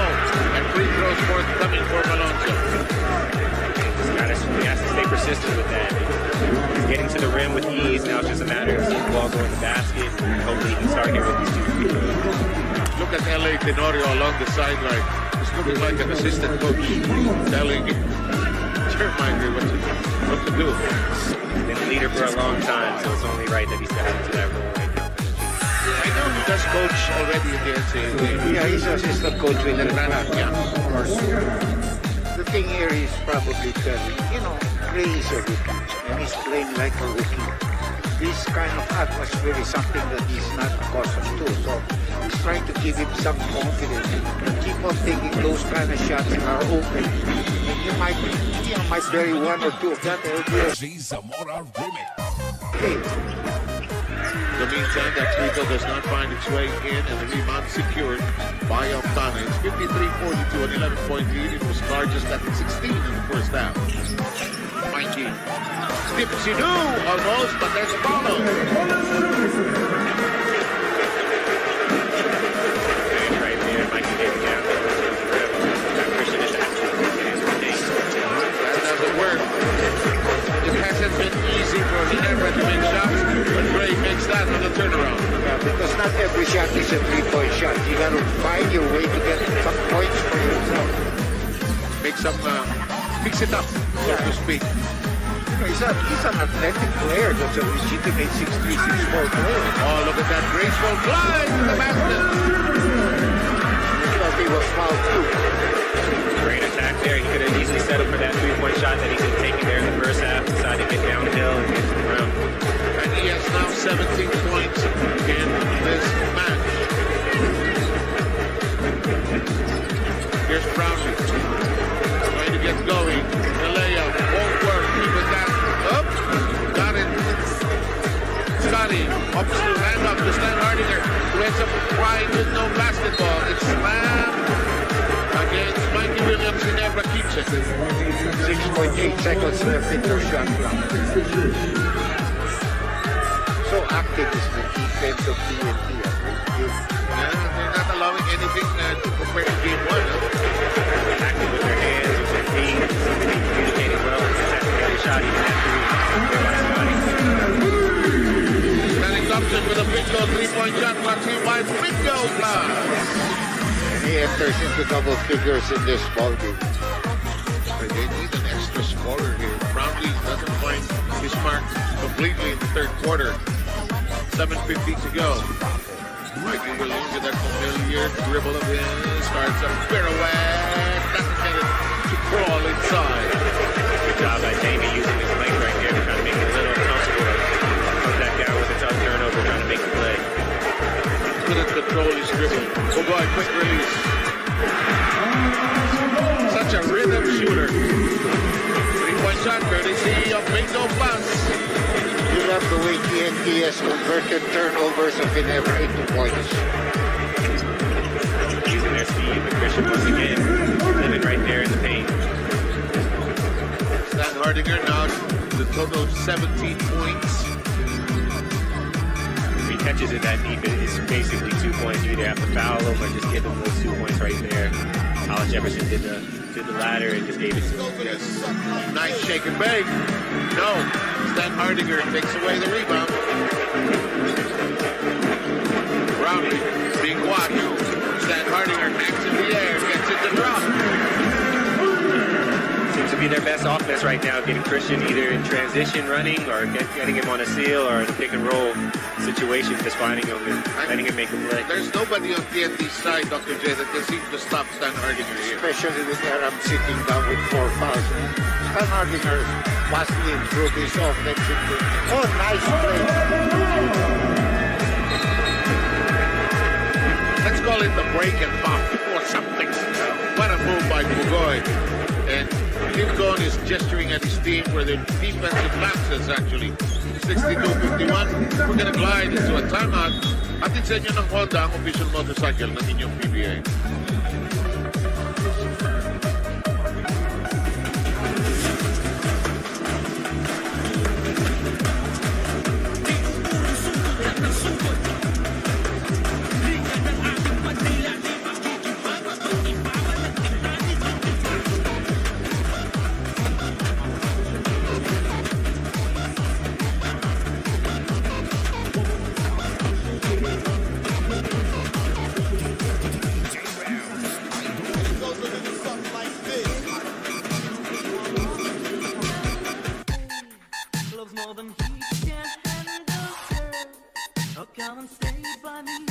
And free throws forthcoming for Malonzo. He has to stay persistent with that. He's getting to the rim with ease. Now it's just a matter of seeing the ball go in the basket. Hopefully he can start here with these 2 free throws. Look at L.A. Tenorio along the sideline. He's looking like an assistant coach telling Jeremiah what to do. He's been a leader for a long time, so it's only right that he steps into that role right now. I know he does coach already in the NCAA. Yeah, he's assistant coach with the Yeah, of course. The thing here is probably telling, you know, Ray is a rookie, and he's playing like a rookie. This kind of atmosphere is something that he's not accustomed to, so he's trying to give him some confidence. And keep on taking those kind of shots that are open. And you might bury 1 or 2 of that. Okay. In the meantime, that free throw does not find its way in, and the rebound secured by Altana. It's 53-42, an 11-point lead. It was largest at 16 in the first half. Mikey dips you do almost, but there's a follow. Right there, Mikey getting down there. Christian is that doesn't work. It hasn't been easy for Ginebra to make shots, but Ray makes that on the turnaround. Yeah, because not every shot is a 3-point shot. You got to find your way to get some points for yourself. Make some, fix it up, so to speak. He's an athletic player. That's a legitimate 6'3", 6'4" player. Oh, look at that graceful glide to the basket. I thought he was fouled too. Great attack there. He could have easily settled for that 3-point shot that he could have taken there in the first half. Decided to get downhill and get to the rim. 6.8 seconds left in their shot clock. So active is the defense of TNT. They're not allowing anything to compare to game 1. Active with their hands, with their feet, communicating well. Just have to get a shot even after Stanley Thompson with a bingo 3-point shot clock seen by bingo plus. He enters into double figures in this ballgame. They need an extra scorer here. Brownlee doesn't find his mark completely in the third quarter. 7:50 to go. Mikey Williams with that familiar dribble of his. Starts a pirouette. Doesn't get it to crawl inside. Good job by Jamie using his length right there to try to make it a little comfortable. Comes back down with a tough turnover, trying to make the play. Couldn't control his dribble. Oh boy, quick release. Such a rhythm shooter. 3-point shot courtesy of Bingo Plus. You love the way TNT has converted turnovers of Ginebra into points. Using their speed, but Christian once again living right there in the paint. Stan Hardinger now the total of 17 points. If he catches it that deep, it's basically 2 points. You either have to foul him or just give him those 2 points right there. Hollis Jefferson did the latter and just gave it to him. Yes. Nice shake and bake. No. Stan Hardinger takes away the rebound. Brownlee being watched. Stan Hardinger hangs in the air, gets it to drop. Seems to be their best offense right now, getting Christian either in transition running or getting him on a seal or in a pick and roll situation, just finding him and letting him make a play. There's nobody on TNT's side, Dr. J, that can seem to stop Stan Hardinger here. Especially with Aram sitting down with 4 fouls. Stan Hardinger vastly improved his offensive game. Oh, nice play. Let's call it the break and pop or something. What a move by Pugoy. And Lincoln is gesturing at his team where the defensive lapses actually. 62-51. We're gonna glide into a timeout. Atin sa inyo ng Honda ang official motorcycle ng inyong PBA. Love's more than he can handle. Oh, come and stay by me.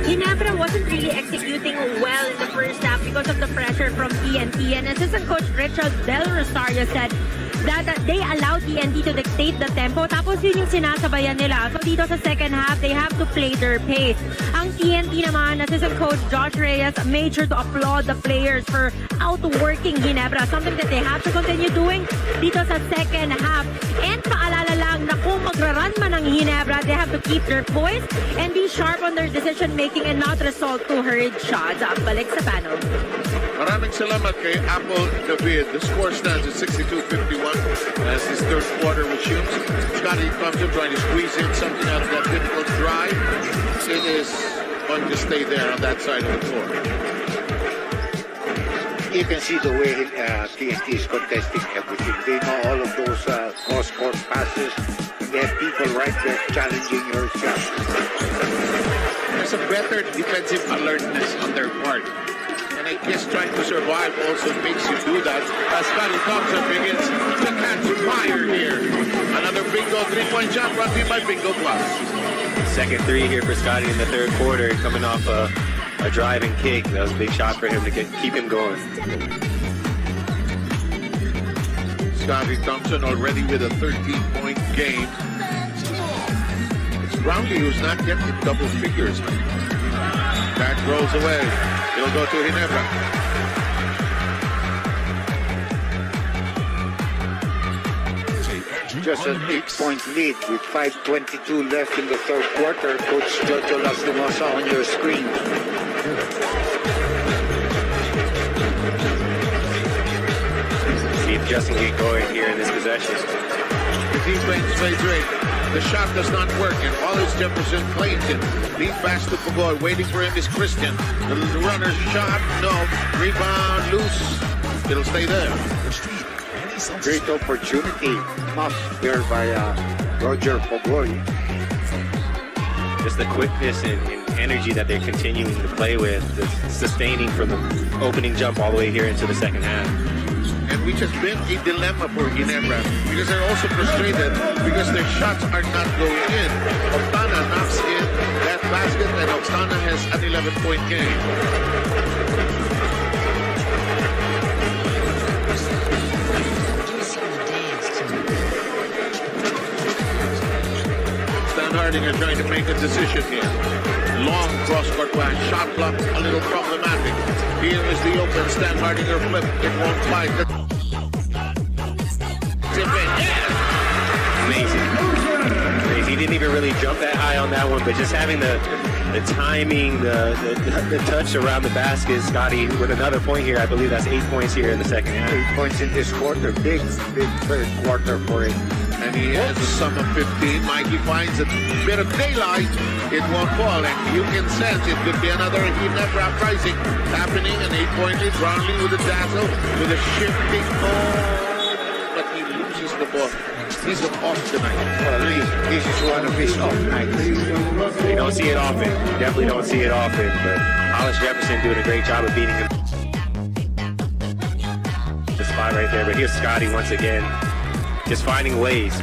Ginebra wasn't really executing well in the first half because of the pressure from TNT. And assistant coach Richard Del Rosario said that they allowed TNT to dictate the tempo. Tapos yun yung sinasabayan nila. So dito sa second half, they have to play their pace. Ang TNT naman, assistant coach Josh Reyes made sure to applaud the players for outworking Ginebra. Something that they have to continue doing dito sa second half. And paalala lang na kung magra-run man ang Ginebra, they have to keep their poise and be sharp on their decision-making and not resort to hurried shots. Balik sa panel. Marami Maraming salamat kay Apple David. The score stands at 62-51 as this third quarter resumes. Scotty Thompson trying to squeeze in something out of that difficult drive. It is going to stay there on that side of the floor. You can see the way TNT is contesting everything. They know all of those cross-court passes. They have people right there challenging your shot. There's a better defensive alertness on their part. And I guess trying to survive also makes you do that. As Scotty Thompson begins to catch fire here. Another bingo three-point shot brought to you by Bingo Plus. Second three here for Scotty in the third quarter, coming off a driving kick. That was a big shot for him to keep him going. Scotty Thompson already with a 13-point game. It's Brownlee who's not yet in double figures. Back rolls away. It'll go to Ginebra. Just an 8-point lead with 5:22 left in the third quarter. Coach Jojo Lastimosa on your screen. See if Justin can get going here in this possession. The defense plays great. The shot does not work, and Wallace Jefferson claims it. Lead pass to Pagoy. Waiting for him is Christian. The runner shot, no. Rebound, loose. It'll stay there. Great opportunity. Muff there by Roger Pagoy. Just the quickness and energy that they're continuing to play with, sustaining from the opening jump all the way here into the second half. And which has been a dilemma for Ginebra because they're also frustrated because their shots are not going in. Octana knocks in that basket and Octana has an 11-point game. Stan Hardinger trying to make a decision here. Long cross-court pass, shot clock a little problematic. Here is the open Stan Hardinger flip. It won't bite. Amazing. He didn't even really jump that high on that one, but just having the timing, the touch around the basket. Scotty with another point here. I believe that's 8 points here in the second half. 8 points in this quarter. Big third quarter for him. And he has a sum of 15. Mikey finds a bit of daylight. It won't fall. And you can sense it could be another Ginebra uprising happening. An 8-point lead. Brownlee with a dazzle, with a shifting ball. But he loses the ball. He's off tonight. Well, this is one of his off nights. You don't see it often. You definitely don't see it often. But Hollis Jefferson doing a great job of beating him. The spot right there. But here's Scotty once again. Just finding ways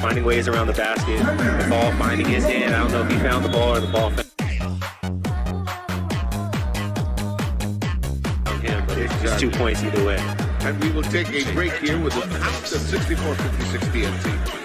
around the basket. The ball finding his hand. I don't know if he found the ball or the ball found him, but it's just 2 points either way. And we will take a break here with the House at 64-56 TNT.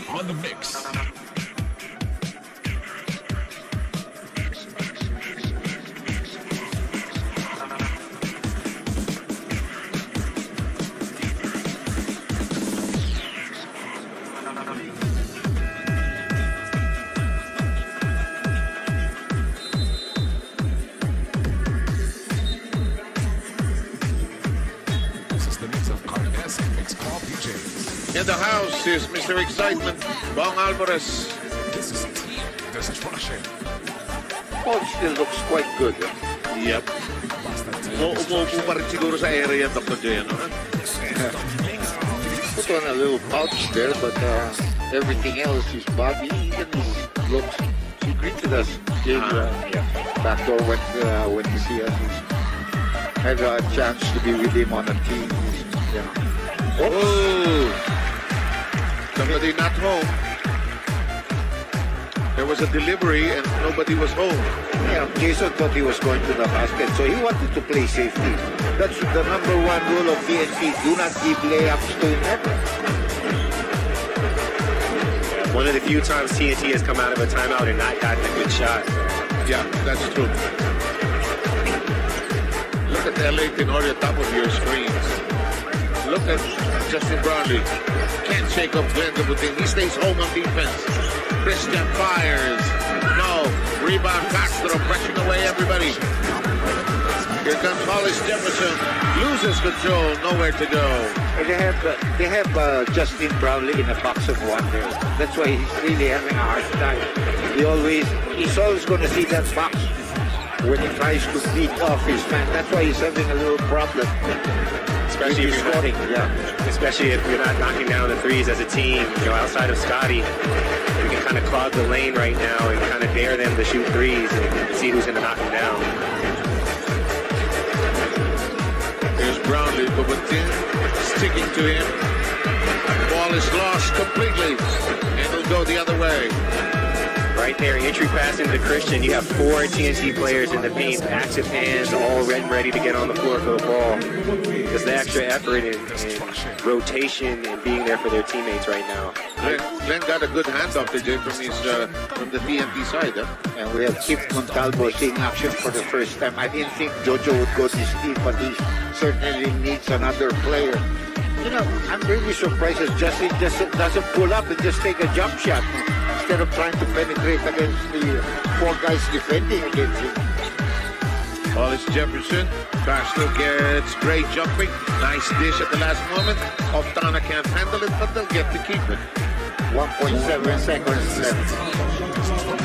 On the mix. This is the mix of Carnes Mix Club DJs. In the house is Mr. Excitement, Bong Alvarez. This is Team Destruction. Paul still looks quite good. Yep. Umuupo pa rin siguro sa area ng Dr. J, no? Put on a little pouch there, but everything else, his body, even his looks. He greeted us. Came back door when he see us. Had a chance to be with him on a team. Yeah. Oh! Somebody not home. There was a delivery and nobody was home. Yeah, Jason thought he was going to the basket, so he wanted to play safety. That's the number one rule of TNT. Do not give layups to never. One of the few times TNT has come out of a timeout and not gotten a good shot. Yeah, that's true. Look at LA Tenorio top of your screens. Look at Justin Brownlee. Can't shake up Glenn Gabutin. He stays home on defense. Christian fires. No. Rebound Castro brushing away everybody. Here comes Hollis Jefferson. Loses control. Nowhere to go. And they have Justin Brownlee in a box of wonder. That's why he's really having a hard time. He's always going to see that box when he tries to beat off his man. That's why he's having a little problem. Especially if you're scoring. Especially if you're not knocking down the threes as a team. You know, outside of Scotty, you can kind of clog the lane right now and kind of dare them to shoot threes and see who's going to knock them down. Here's Brownlee, but sticking to him. Ball is lost completely, and it'll go the other way. Right there, entry pass into Christian. You have 4 TNT players in the paint, active hands, all ready to get on the floor for the ball. Just the extra effort and rotation and being there for their teammates right now. Glenn got a good handoff today from the TNT side. And we have Kip Montalvo seeing action for the first time. I didn't think Jojo would go this deep, but he certainly needs another player. You know, I'm really surprised that Justin just doesn't pull up and just take a jump shot instead of trying to penetrate against the 4 guys defending against him. Hollis Jefferson. Castro gets great jumping. Nice dish at the last moment. Oftana can't handle it, but they'll get to keep it. 1.7 seconds left.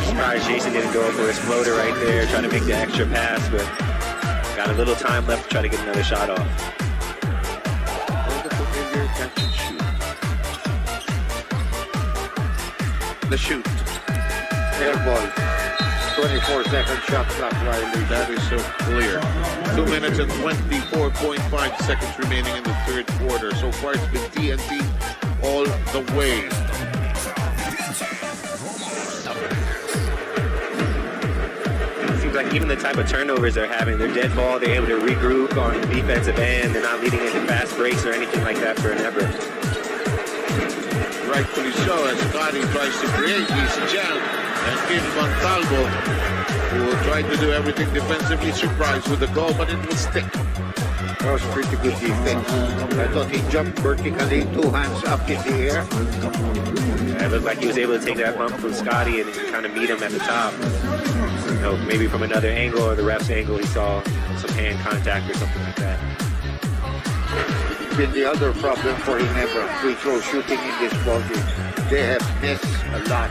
Surprised Jason didn't go for his floater right there, trying to make the extra pass, but got a little time left to try to get another shot off. The shoot. Air ball. 24-second shot clock violation. That is so clear. 2 minutes and 24.5 seconds remaining in the third quarter. So far it's been TNT all the way. Seems like even the type of turnovers they're having, they're dead ball, they're able to regroup on the defensive end, they're not leading into fast breaks or anything like that for an effort. Rightfully so, as Scotty tries to create this jam. And Kid Montalvo, who will try to do everything defensively, surprised with the goal, but it will stick. That was pretty good defense. I thought he jumped vertically, 2 hands up in the air. Yeah, it looked like he was able to take that bump from Scotty and kind of meet him at the top. You know, maybe from another angle or the ref's angle, he saw some hand contact or something like that. Been the other problem for Ginebra, free throw shooting in this ballgame. They have missed a lot.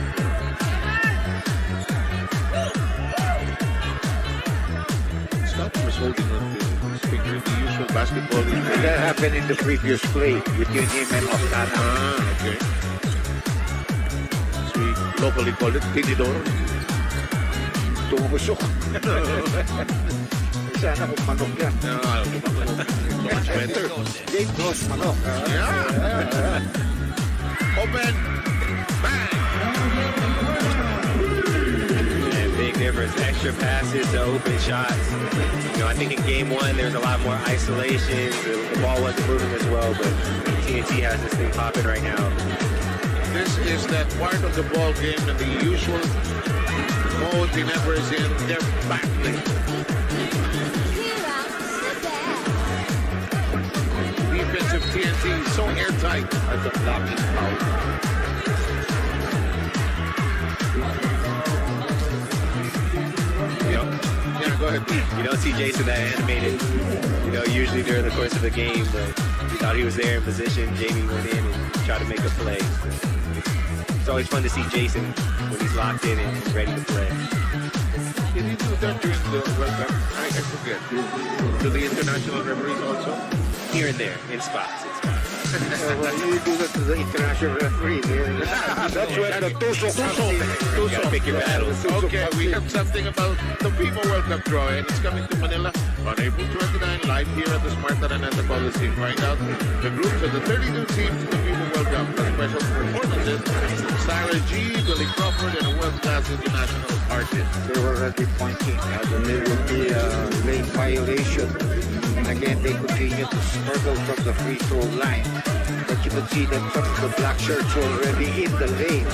Scotty was holding on to his finger, the usual basketball. That happened in the previous play between him and Oftana. Ah, okay. So we locally call it Tinidor. Tumusok. Sana kung manok yan. Much better. Game toss manok. Yeah. Open. Bang. Yeah, big difference. Extra passes to open shots. You know, I think in game 1 there's a lot more isolation. The ball wasn't moving as well, but TNT has this thing popping right now. This is that part of the ball game and the usual mode Ginebra is in. They're battling. Defensive TNT is so airtight at the blocking power. Yeah, go ahead. You don't see Jason that animated, you know, usually during the course of the game, but we thought he was there in position. Jamie went in and tried to make a play. It's always fun to see Jason when he's locked in and ready to play. Did he do that during the World Cup? I forget. To the international referees also? Here and there, in spots. Well, you do that to the international referee. That's when the You gotta pick your battles. Okay, we have something about the FIFA World Cup draw, and it's coming to Manila on April 29, live here at the Smart Araneta policy. Find out the groups of the 32 teams in the FIBA World Cup for special performances. Sarah G, Billy Crawford, and a world-class international artist. They were already pointing out that there will be a lane violation. And again, they continue to struggle from the free throw line. But you can see that some of the black shirts were already in the lane.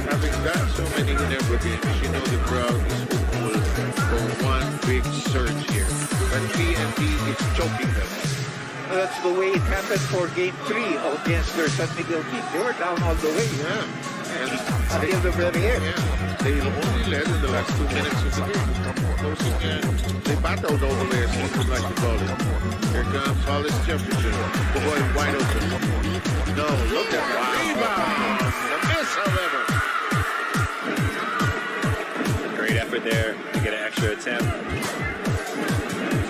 Having done so many Ginebra games, you know the crowd is hopeful for one big surge here. But TNT is choking them. That's the way it happened for Game 3 against their San Miguel team. They were down all the way. Yeah. And until the very end. Yeah. They only led in the last 2 minutes of the game. They battled all the way, as one would like to call it. Here comes Hollis Jefferson. The boy wide open. No, look at that. Rebound! A miss, however. Great effort there to get an extra attempt.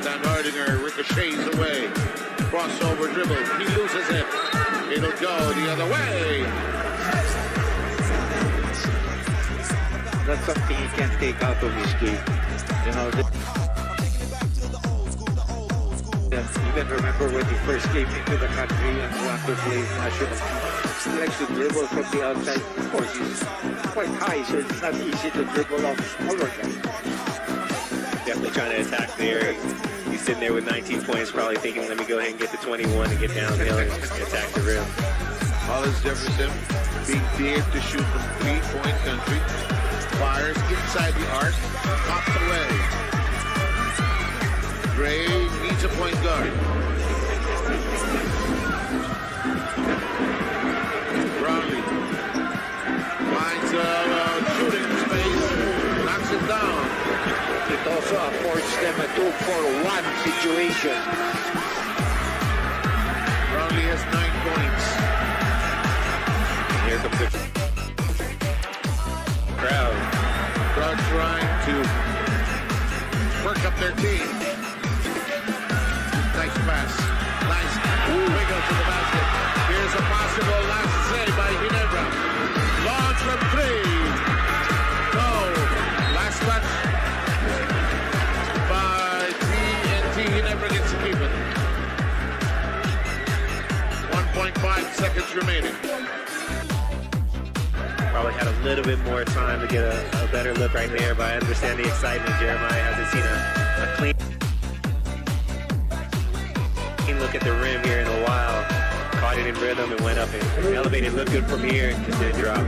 Stan Hardinger ricochets away. Crossover dribble. He loses it. It'll go the other way. That's something he can't take out of his game. You know, even remember when he first came into the country and wanted to play national team. He likes to dribble from the outside. Of course, he's quite high, so it's not easy to dribble off smaller guys. Definitely trying to attack there. He's sitting there with 19 points, probably thinking, let me go ahead and get to 21 and get downhill and attack the rim. Hollis Jefferson being dared to shoot from 3-point country. Fires inside the arc, popped away. Gray needs a point guard. Brownlee finds a shooting space, knocks it down. It also affords them a 2-for-1 situation. Brownlee has 9 points. Here comes the crowd. Crowd trying to work up their team. Nice pass. Nice wiggle to the basket. Here's a possible last save by Ginebra. Launch from 3. No. Last touch by TNT. Ginebra gets to keep it. 1.5 seconds remaining. Probably had a little bit more time to get a better look right there, but I understand the excitement. Jeremiah hasn't seen a clean look at the rim here in a while. Caught it in rhythm and went up and elevated. Looked good from here, just didn't drop.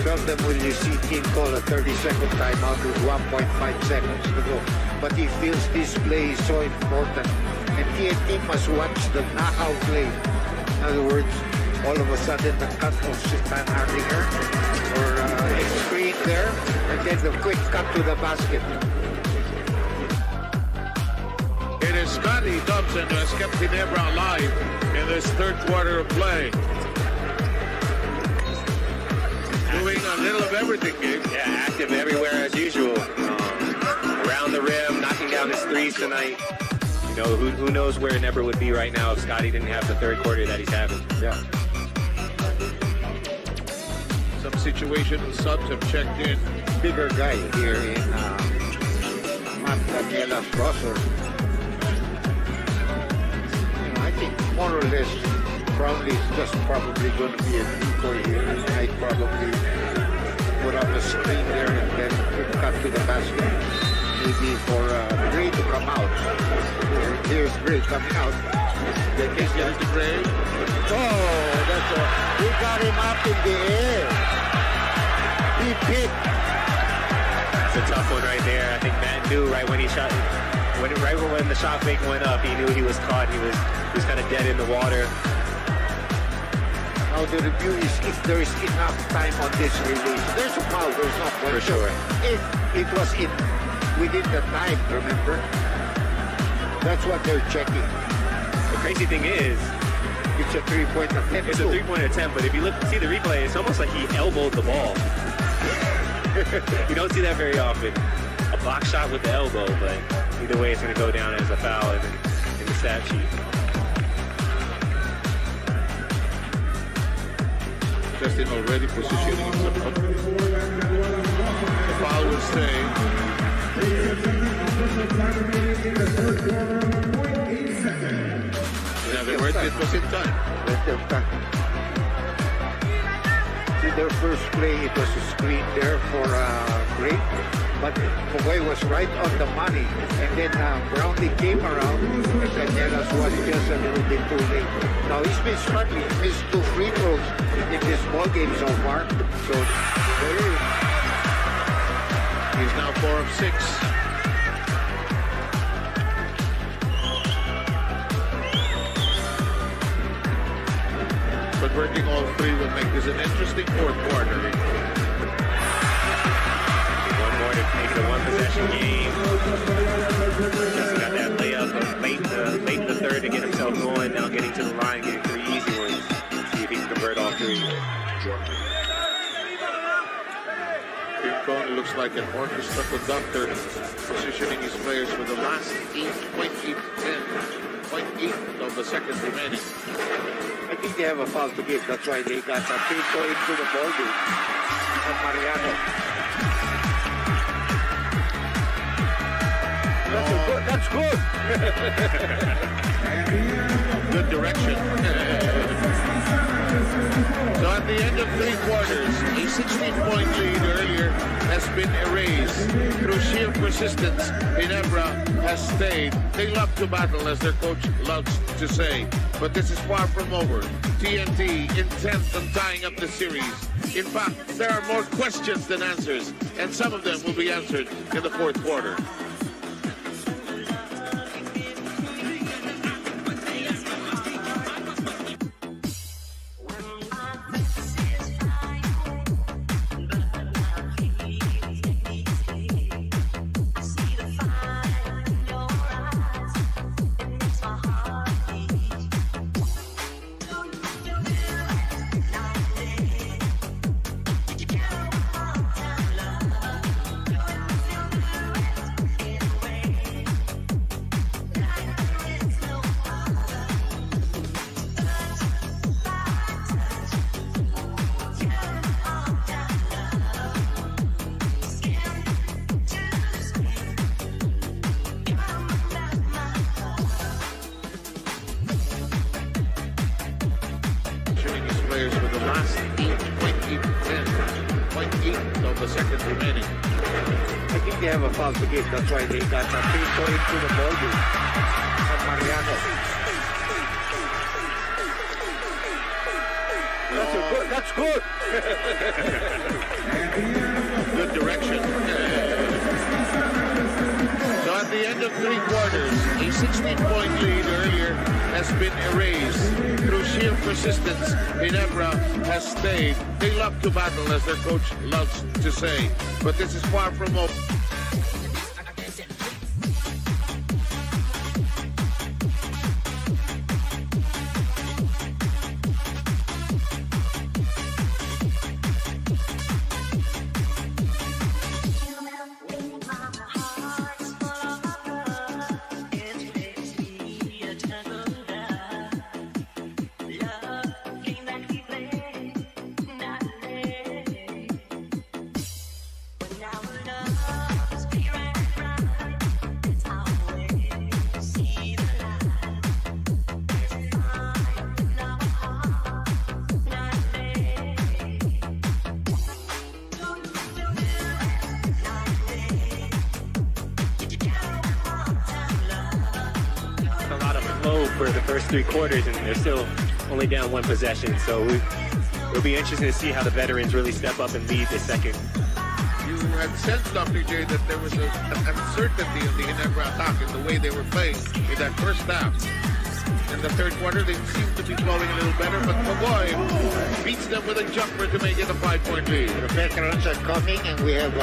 Seldom will you see team call a 30-second timeout with 1.5 seconds to go. But he feels this play is so important. And TNT must watch the knockout play. In other words, all of a sudden the cut of Stan Hardinger or a screen there, and then the quick cut to the basket. It is Scotty Dobson who has kept Ginebra alive in this third quarter of play. Doing a little of everything, Gabe. Yeah, active everywhere as usual. Around the rim, knocking down his threes tonight. You know, who knows where Ginebra would be right now if Scotty didn't have the third quarter that he's having. Yeah. Some situational subs have checked in. Bigger guy here in Matt Daniela's roster. I think more or less Brownlee is just probably going to be a decoy here. And I probably put on the screen there and then cut to the basket. Maybe for Gray to come out. Here's Gray coming out. They can get it to Gray. Oh, that's a... He got him up in the air. He picked. It's a tough one right there. I think Matt knew right when he shot... Right when the shot fake went up, he knew he was caught. He was kind of dead in the water. Now the review is if there is enough time on this release. There's a foul, there's no point. For sure. If it was within the time, remember? That's what they're checking. The crazy thing is, it's a 3-point attempt. It's a 3-point attempt, but if you see the replay, it's almost like he elbowed the ball. You don't see that very often. A block shot with the elbow, but either way, it's going to go down as a foul in the stat sheet. Justin already positioning himself up. The foul will stay. In other words, it was in time. See, their first play, it was a screen there for break, but Pugoy was right on the money. And then Brownlee came around, and Canelas was just a little bit too late. Now, he's been struggling. He missed 2 free throws in this ball game so far. So, he's now 4 of 6. Converting all 3 will make this an interesting fourth quarter. One more to make it a one-possession game. Just got that layup late in the third to get himself going. Now getting to the line, getting 3 easy ones. See if he can convert all 3. Tim Cone looks like an orchestra conductor, positioning his players for the last 8.8 of the second remaining. I think they have a foul to give. That's why they got a free throw into the ball game from Mariano. That's good. Good direction. So at the end of 3 quarters, a 16-point lead earlier has been erased. Through sheer persistence, Ginebra has stayed. They love to battle, as their coach loves to say. But this is far from over. TNT intent on tying up the series. In fact, there are more questions than answers, and some of them will be answered in the fourth quarter. That's why they got a free throw into the ball game from Mariano. That's good. Good direction. So at the end of 3 quarters, a 16-point lead earlier has been erased. Through sheer persistence, Ginebra has stayed. They love to battle, as their coach loves to say. But this is far from over. For the first 3 quarters, and they're still only down 1 possession. So it'll be interesting to see how the veterans really step up and lead the second. You had sensed, Dr. J, that there was an uncertainty in the Ginebra attack in the way they were playing in that first half. In the third quarter, they seem to be flowing a little better, but Pugoy beats them with a jumper to make it a 5-point lead. The veterans are coming, and we have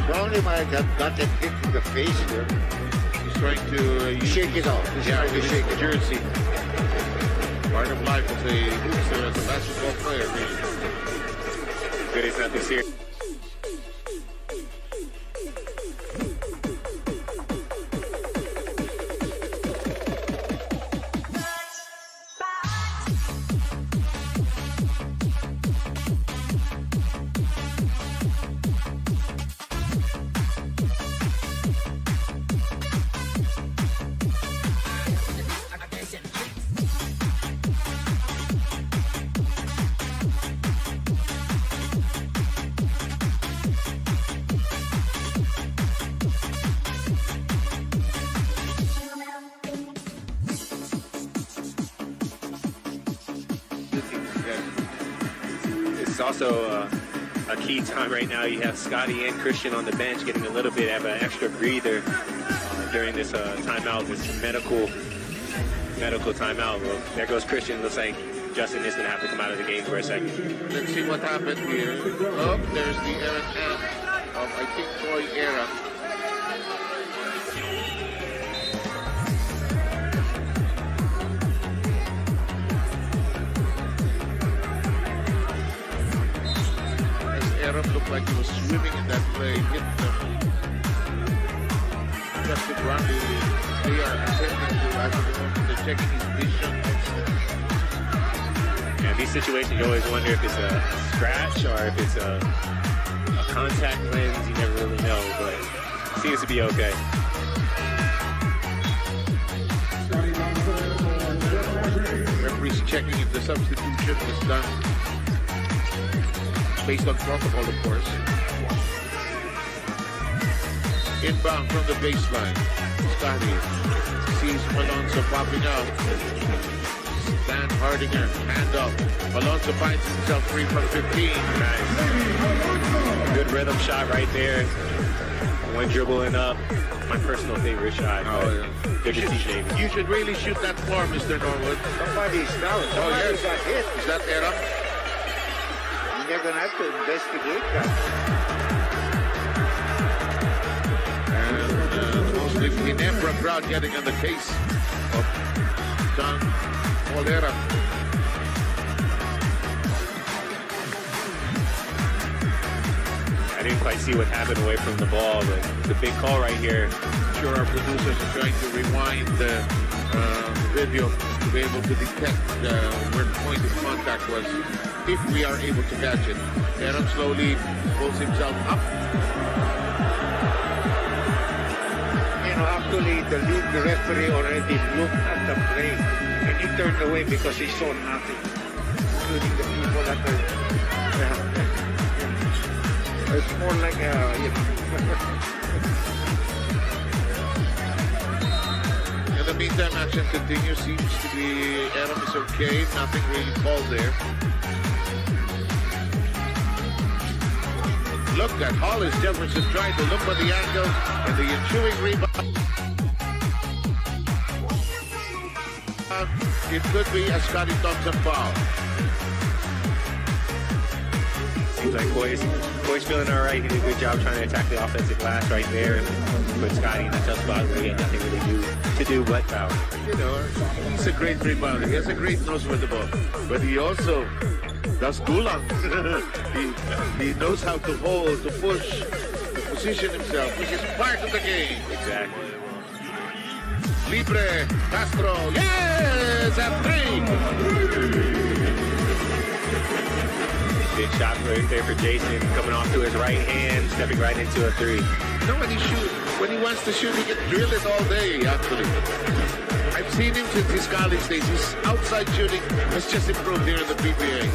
Brownlee might have gotten hit in the face here. Trying to shake it off. Yeah, to shake the jersey. Part of life as a hooper, as a basketball player. Good is not this year. is also a key time right now. You have Scotty and Christian on the bench getting a little bit of an extra breather during this timeout, this medical timeout. Well, there goes Christian. Looks like Justin is going to have to come out of the game for a second. Let's see what happened here. Oh, there's the errant hand of, I think, Troy Era. Aram looked like he was swimming in that play. Hit Justin Brownlee. They are attempting to, they're checking his vision. Yeah, in these situations, you always wonder if it's a scratch or if it's a contact lens. You never really know, but it seems to be okay. Referee's checking if the substitution was done based on protocol, of course. Inbound from the baseline. Scotty sees Alonso popping out. Stan Hardinger, hand up. Alonso finds himself free from 15. Nice. Good rhythm shot right there. One dribbling up. My personal favorite shot. Oh, yeah. Good to see, David. You should really shoot that more, Mr. Norwood. Somebody's down. Somebody got hit. Is that Era? They're going to have to investigate that. And mostly Ginebra crowd getting on the case of John Molera. I didn't quite see what happened away from the ball, but it's a big call right here. I'm sure our producers are trying to rewind the video to be able to detect where the point of contact was, if we are able to catch it. Aaron slowly pulls himself up. You know, actually, the league referee already looked at the play and he turned away because he saw nothing, including the people that are. It's more like you know. In the meantime, action continues. Seems to be Aaron is okay. Nothing really called there. Look at Hollis Jefferson trying to look for the angle and the ensuing rebound. It could be a Scotty Thompson foul. Seems like Coy's feeling all right. He did a good job trying to attack the offensive glass right there and put Scotty in the tough spot where he had nothing really to do but foul. You know, he's a great rebounder. He has a great nose for the ball. But he also does gulang. he knows how to hold, to push, to position himself, which is part of the game. Exactly. Libre, Castro, yes, at 3. Big shot right there for Jason, coming off to his right hand, stepping right into a 3. You know, when he wants to shoot, he can drill it all day, actually. I've seen him since his college days. His outside shooting has just improved here in the PBA.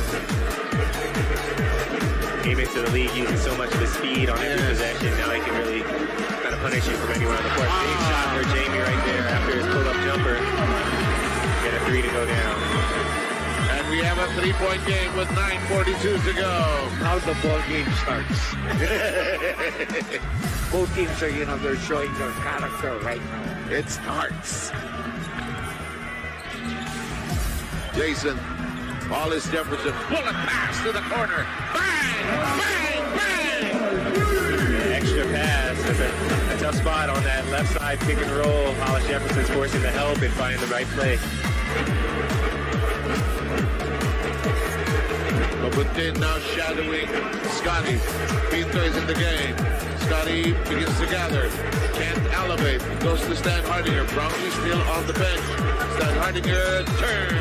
Came into the league using so much of his speed on every possession. Now he can really kind of punish you from anywhere on the court. Big shot for Jamie right there after his pull-up jumper. Get a 3 to go down. And we have a 3-point game with 9:42 to go. Now the ball game starts. Both teams are, you know, they're showing their character right now. It starts. Jason, Hollis Jefferson, bullet pass to the corner. Bang, bang, bang! Extra pass. That's a tough spot on that left side pick and roll. Hollis Jefferson's forcing the help and finding the right play. Lobutin now shadowing Scotty. Pinto is in the game. Scotty begins to gather. Can't elevate. Goes to Stan Hardinger. Brownlee still on the bench. Stan Hardinger turns.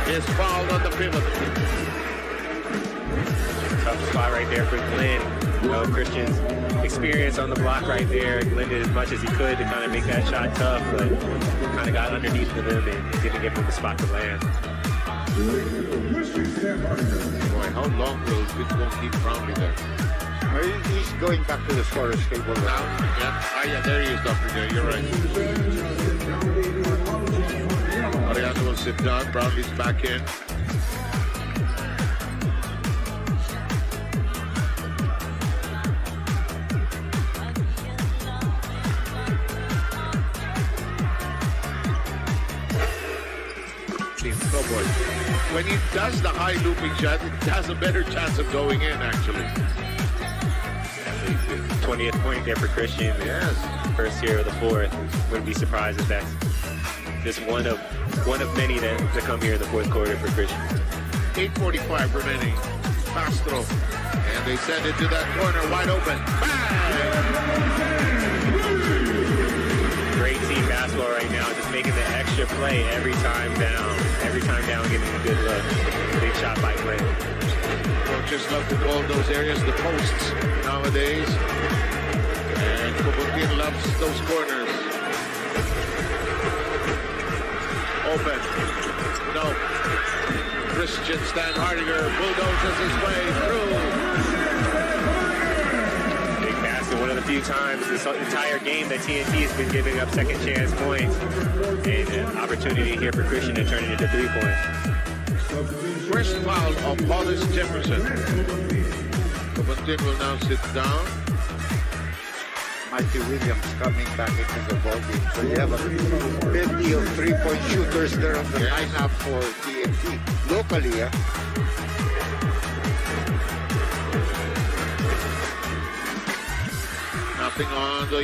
Is fouled on the pivot. Tough spot right there for Glenn. You know, Christian's experience on the block right there. Glenn did as much as he could to kind of make that shot tough, but kind of got underneath of him and didn't give him the spot to land. Boy, how long will Pitbull keep Brownlee there? He's going back to the scorer's table now. Yeah, there he is, Dr. J. You're right. Mariano will sit down. Brownlee's back in. court. When he does the high looping shot, it has a better chance of going in, actually. 20th point there for Christian. Yes. First here of the fourth. Wouldn't be surprised if that's just one of many to come here in the fourth quarter for Christian. 8:45 remaining. Castro. And they send it to that corner wide open. Great team basketball right now, just making the extra play every time down. Every time down, getting a good look. Big shot by Glenn. Coaches love to call those areas the posts nowadays. And Kubutin loves those corners. Open. No. Christian Stan Hardinger bulldozes his way through. Big basket, one of the few times this entire game that TNT has been giving up second chance points. And an opportunity here for Christian to turn it into 3 points. First foul of Hollis Jefferson. Kubutin will now sit down. Mikey Williams coming back into the ballgame. So you have a 50 of 3-point shooters there on the lineup for TNT. Locally, yeah. Nothing on the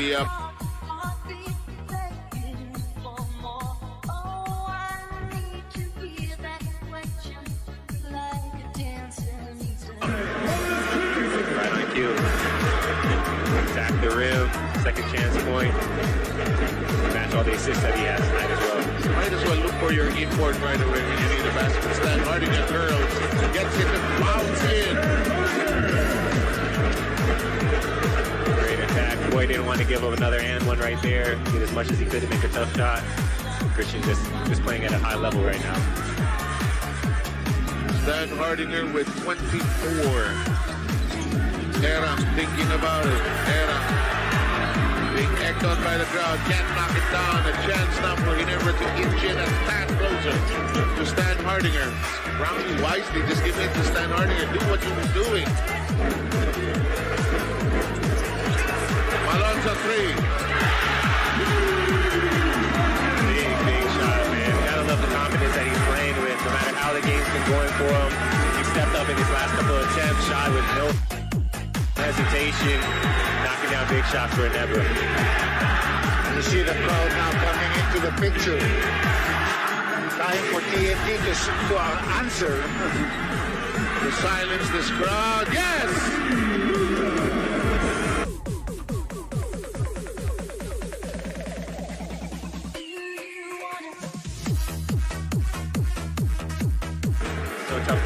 Right on cue. Attack the rim. Second chance point. Match all the assists that he has tonight as well. Might as well look for your import right away when you need a basket. Stan Hardinger curls, gets it and bounce in. Great attack. Boy didn't want to give up another and one right there. Did as much as he could to make a tough shot. Christian just playing at a high level right now. Stan Hardinger with 24. Era thinking about it. Era being echoed by the crowd. Can't knock it down. A chance now for Ginebra to inch in a tad closer to Stan Hardinger. Brownie wisely just give it to Stan Hardinger. Do what he was doing. Malonza 3. Big shot, man. Gotta love the confidence that he's playing with. No matter how the game's been going for him, he stepped up in his last couple of attempts. Shot with no hesitation, knocking down big shots for Ginebra. You see the crowd now coming into the picture. Time for TNT to answer. To silence this crowd. Yes! So tough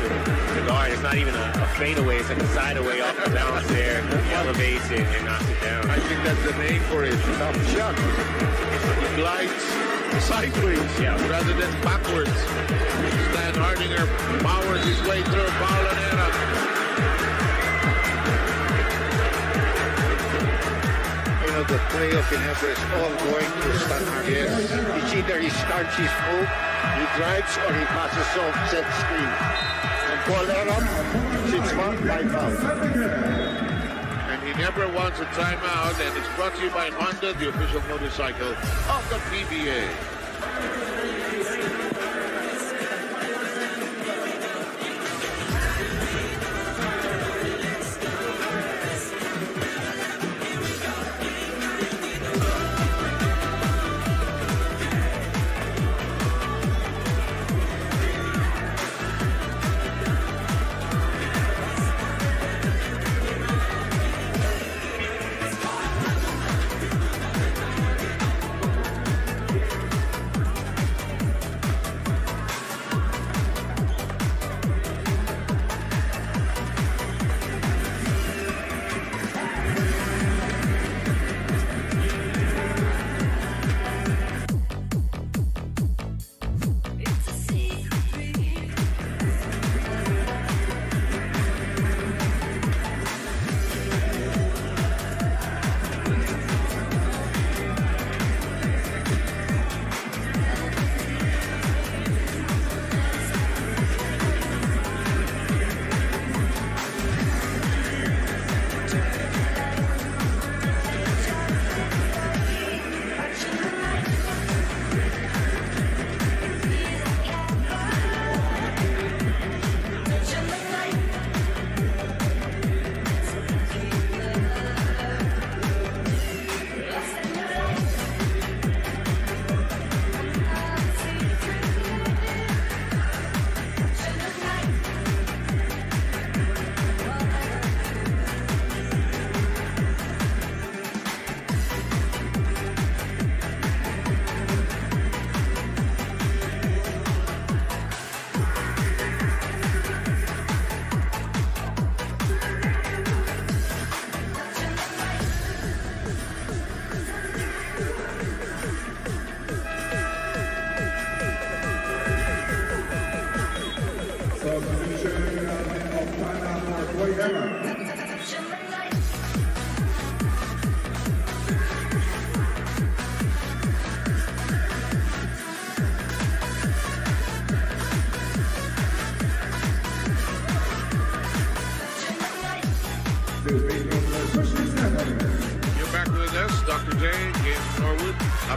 to guard. It's not even a fadeaway. It's like a side away off the balance there. He elevates it and knocks it down. I think that's the name for it. Tough shot. He glides sideways rather than backwards. Stan Hardinger powers his way through. Foul on Era. You know, the play of Ginebra is all going to Stan Hardinger. Yes. It's either he starts his move, he drives, or he passes off set screen. And Paul Era, 6-1, 5 fouls. And Ginebra wants a timeout, and it's brought to you by Honda, the official motorcycle of the PBA.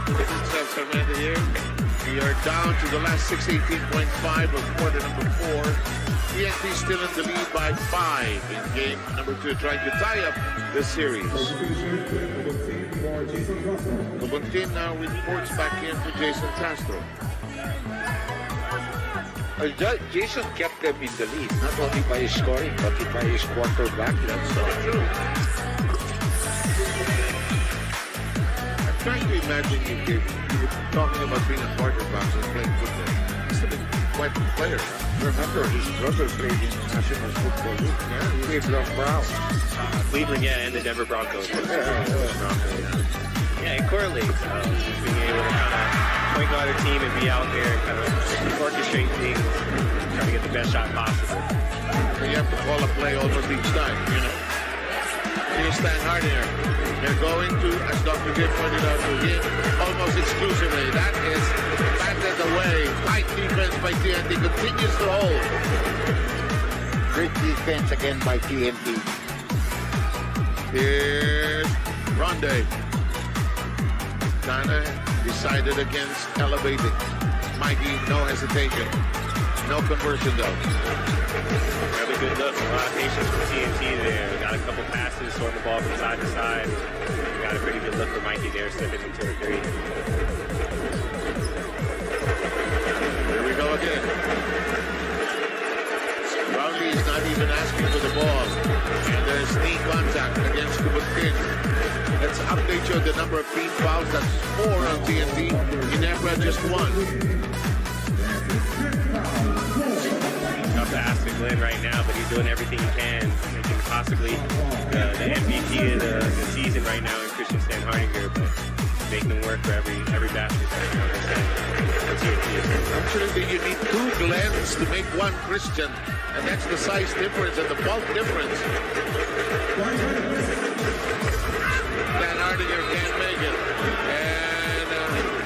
with himself, Sarmenta here. We are down to the last 6:18.5 of quarter number 4. TNT still in the lead by 5 in game number 2, trying to tie up the series. Lubuntin now reports back in for Jason Castro. Jason kept them in the lead, not only by his scoring, but by his quarterback. That's so true. I'm trying to imagine you were talking about being a quarterback and playing football. He's been quite a player. Huh? Remember, his brother played in the National Football League. Yeah, Cleveland Browns. Cleveland, yeah, and the Denver Broncos. Yeah, it correlates. Being able to kind of point guard a team and be out there and kind of orchestrate things, try to get the best shot possible. So you have to call a play almost each time, you know. Here's Stan Hardinger. They're going to, as Dr. Gibb pointed out to him, almost exclusively. That is batted away. Tight defense by TNT, continues to hold. Great defense again by TNT. Here's Ronde. Dana decided against elevating. Mikey, no hesitation. No conversion though. Really good look. A lot of patience from TNT there. Got a couple passes, throwing the ball from side to side. Got a pretty good look for Mikey there, stepping into a 3. Here we go again. Rowley is not even asking for the ball. And there's knee contact against Kubutin. Let's update you on the number of team fouls. That's 4 on TNT. Ginebra just 1. Tough to ask to Glenn right now, but he's doing everything he can. Making possibly the MVP of the season right now in Christian Stan Hardinger, but making him work for every basket. I'm sure that you need 2 Glens to make 1 Christian, and that's the size difference and the bulk difference. Stan Hardinger can't make it. And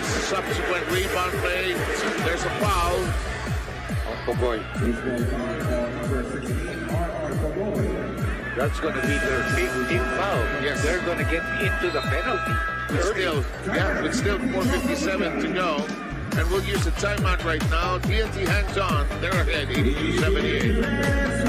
subsequent rebound play, there's a foul. Oh boy. That's going to be their 15th foul. Yes. They're going to get into the penalty. With still 4:57 to go. And we'll use a timeout right now. TNT hangs on. They're ahead, 82-78.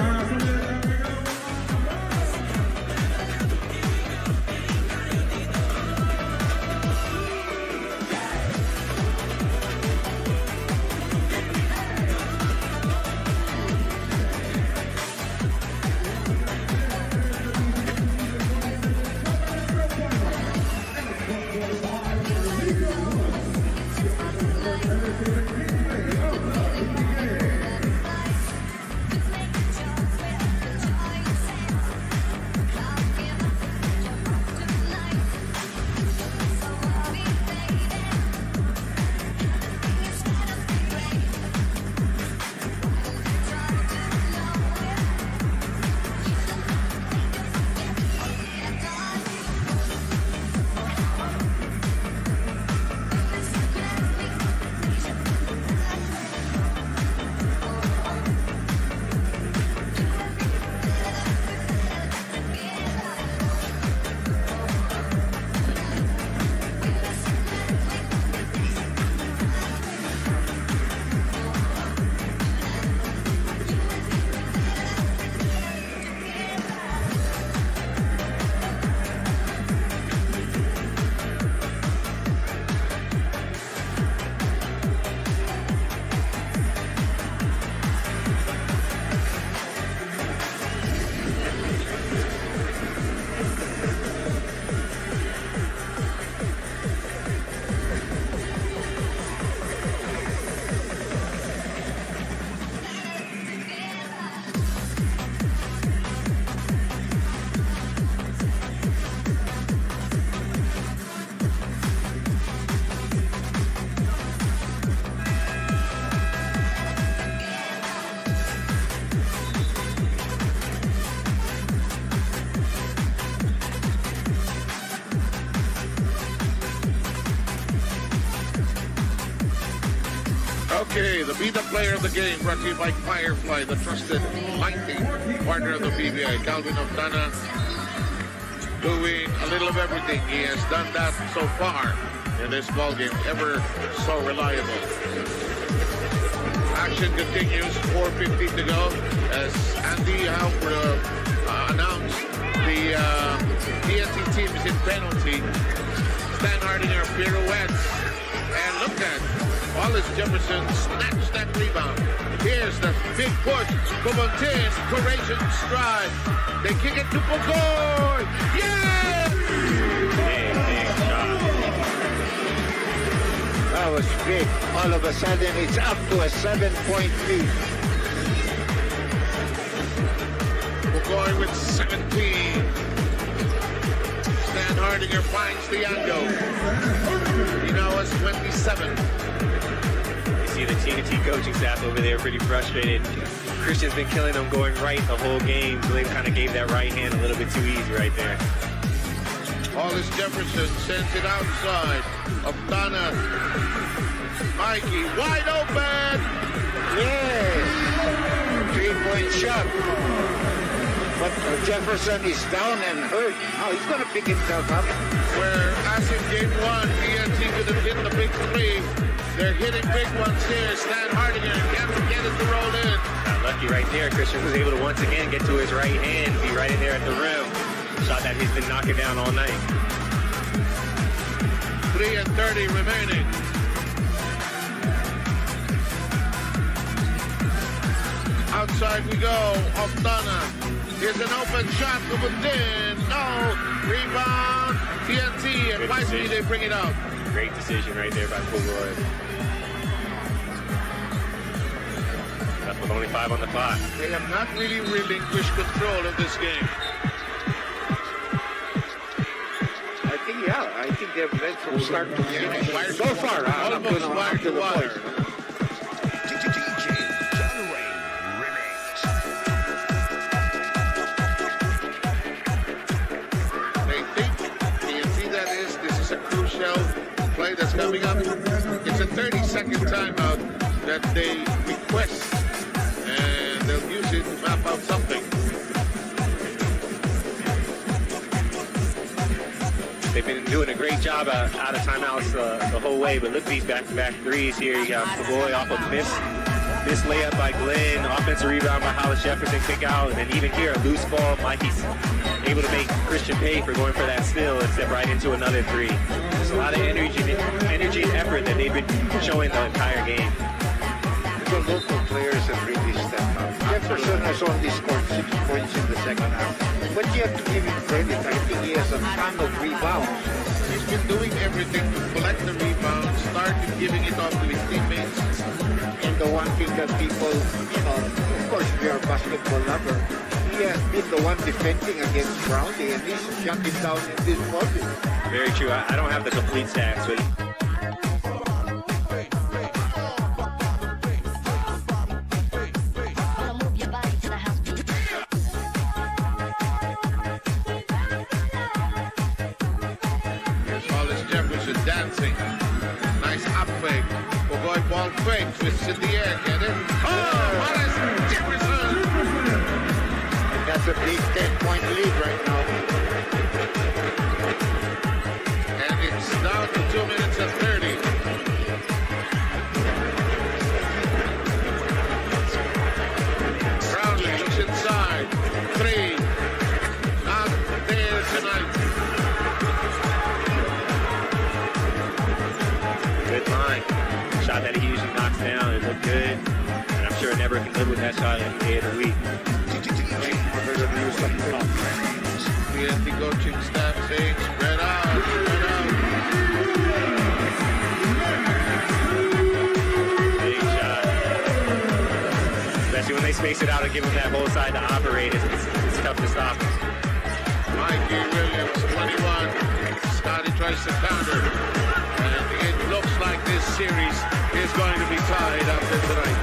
Okay, the Be The Player of the Game brought to you by Firefly, the trusted lighting partner of the PBA. Calvin Octana doing a little of everything. He has done that so far. in this ballgame, ever so reliable. Action continues, 4:50 to go, as Andy announced the TNT team is in penalty. Stan Hardinger pirouettes, and look at Wallace Jefferson snatched that rebound. Here's the big push. Kumontin, courageous stride. They kick it to Pogoy. Yeah! Big shot. That was big. All of a sudden, it's up to a 7-point lead. Pogoy with 17. Stan Hardinger finds the angle. He now has 27. You see the TNT coaching staff over there pretty frustrated. Christian's been killing them going right the whole game, so they kind of gave that right hand a little bit too easy right there. Wallace Jefferson sends it outside. Optana. Mikey, wide open! Yes! 3-point shot. But Jefferson is down and hurt. Oh, he's going to pick himself up. Whereas in game 1, TNT could have hit the big three. They're hitting big ones here. Stan Hardinger can't get it to roll in. Lucky right there. Christian was able to once again get to his right hand, be right in there at the rim. Shot that he's been knocking down all night. 3:30 remaining. Outside we go. Optana. Here's an open shot from within. No. Rebound. TNT. And wisely they bring it out. Great decision right there by Pogoy. Left with only 5 on the clock. They have not really relinquished control of this game. I think they've led from start to finish. Wire So far, almost wire to wire. They think, TNT that is, this is a crucial play that's coming up. It's a 30-second timeout that they request, and they'll use it to map out something. They've been doing a great job out of timeouts the whole way, but look at these back-to-back threes here. You got Pogoy off of miss layup by Glenn, offensive rebound by Hollis Jefferson, kick out, and then even here, a loose ball. Mikey's able to make Christian pay for going for that steal and step right into another three. There's a lot of energy and effort that they've been showing the entire game. The local players have really stepped up. Jefferson has only scored 6 points in the second half. But you have to give him credit. I think he has a ton of rebounds. He's been doing everything to collect the rebounds, started giving it off to his teammates. And the one thing that people, of course, we are a basketball lover. He has been the one defending against Brownlee, and he's shut him down in this body. Very true. I don't have the complete stats, but dancing. Nice up fake. Pogoy ball fake. Twists in the air. Get it? Oh, Wallace Jefferson! And that's a big 10-point lead right now. And it's down to 2 minutes and 30. Brownlee looks inside. 3. Not there tonight. good line. Shot that he usually knocks down. It looked good. And I'm sure Never can live with that shot any day of the week. TNT coaching staff saying spread out, spread out. Big shot. Especially when they space it out and give him that whole side to operate. It's tough to stop. Mikey Williams, 21. Scotty tries to counter. And it looks like this series is going to be tied after tonight.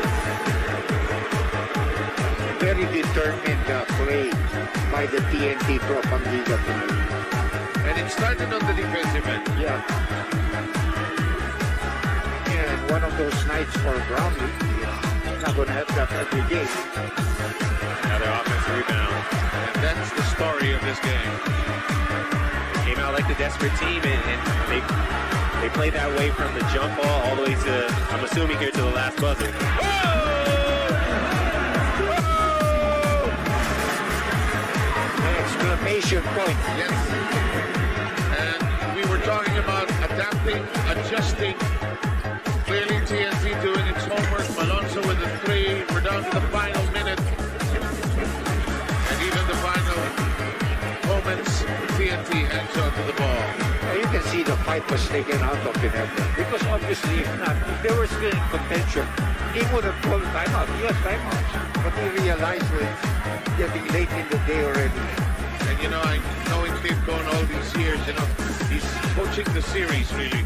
Very determined play by the TNT Tropang Giga tonight. And it started on the defensive end. Yeah. And one of those nights for Brownlee. Not going to have that every game. Another offensive rebound. And that's the story of this game. They came out like the desperate team, and they They play that way from the jump ball all the way to, I'm assuming here, to the last buzzer. Exclamation point. Yes. And we were talking about adapting, adjusting. Clearly TNT doing its homework. Malonzo with the 3. We're down to the final minute. And even the final moments, TNT hangs on to the ball. You can see the fight was taken out of Ginebra. Because obviously, if they were still in contention, he would have called timeout. Yes, timeout. But he realized it's getting late in the day already. And you know, knowing Steve Cohen all these years, you know, he's coaching the series really.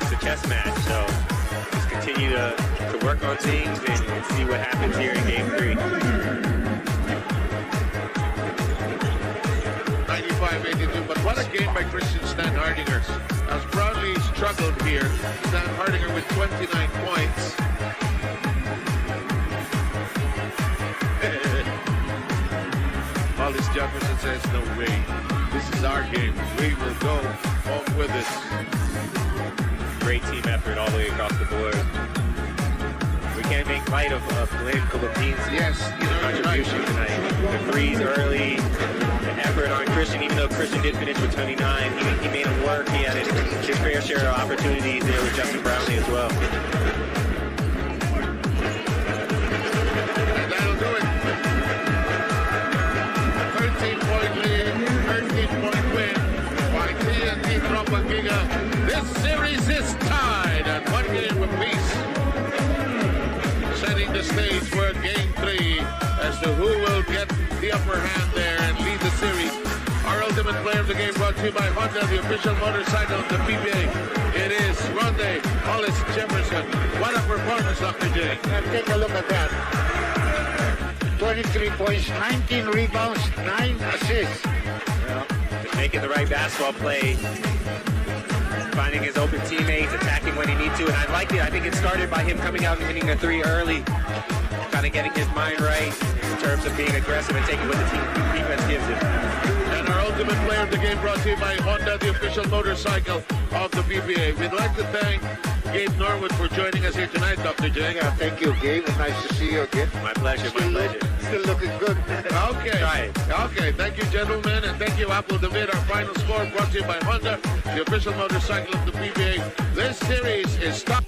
It's a chess match, so just continue to work on things and see what happens here in Game 3. 95-82, but what a game by Christian Stan Hardinger. As proudly struggled here, Stan Hardinger with 29 points. Hollis Jefferson says, no way. This is our game. We will go home with it. Great team effort all the way across the board. We can't make light of Glenn Colapin's contribution tonight. The threes early, the effort on Christian, even though Christian did finish with 29, he made him work. He had his fair share of opportunities there with Justin Brownlee as well. And that'll do it. 13-point lead, 13-point win by TNT Tropang Giga. This series is tied at 1 game apiece. Setting the stage for Game 3 as to who will get the upper hand there and lead the series. Our ultimate player of the game brought to you by Honda, the official motorcycle of the PBA. It is Ronde Hollis Jefferson. What a performance, Dr. J. And take a look at that. 23 points, 19 rebounds, 9 assists. Just making the right basketball play, finding his open teammates, attacking when he needs to. And I like it. I think it started by him coming out and hitting a 3 early, kind of getting his mind right in terms of being aggressive and taking what the defense gives him. And our ultimate player of the game brought to you by Honda, the official motorcycle of the PBA. We'd like to thank Gabe Norwood for joining us here tonight, Dr. J. Yeah, thank you, Gabe. Nice to see you again. My pleasure, my pleasure. Still looking good. Okay. Okay. Thank you, gentlemen, and thank you, Apple David. Our final score brought to you by Honda, the official motorcycle of the PBA. This series is tied.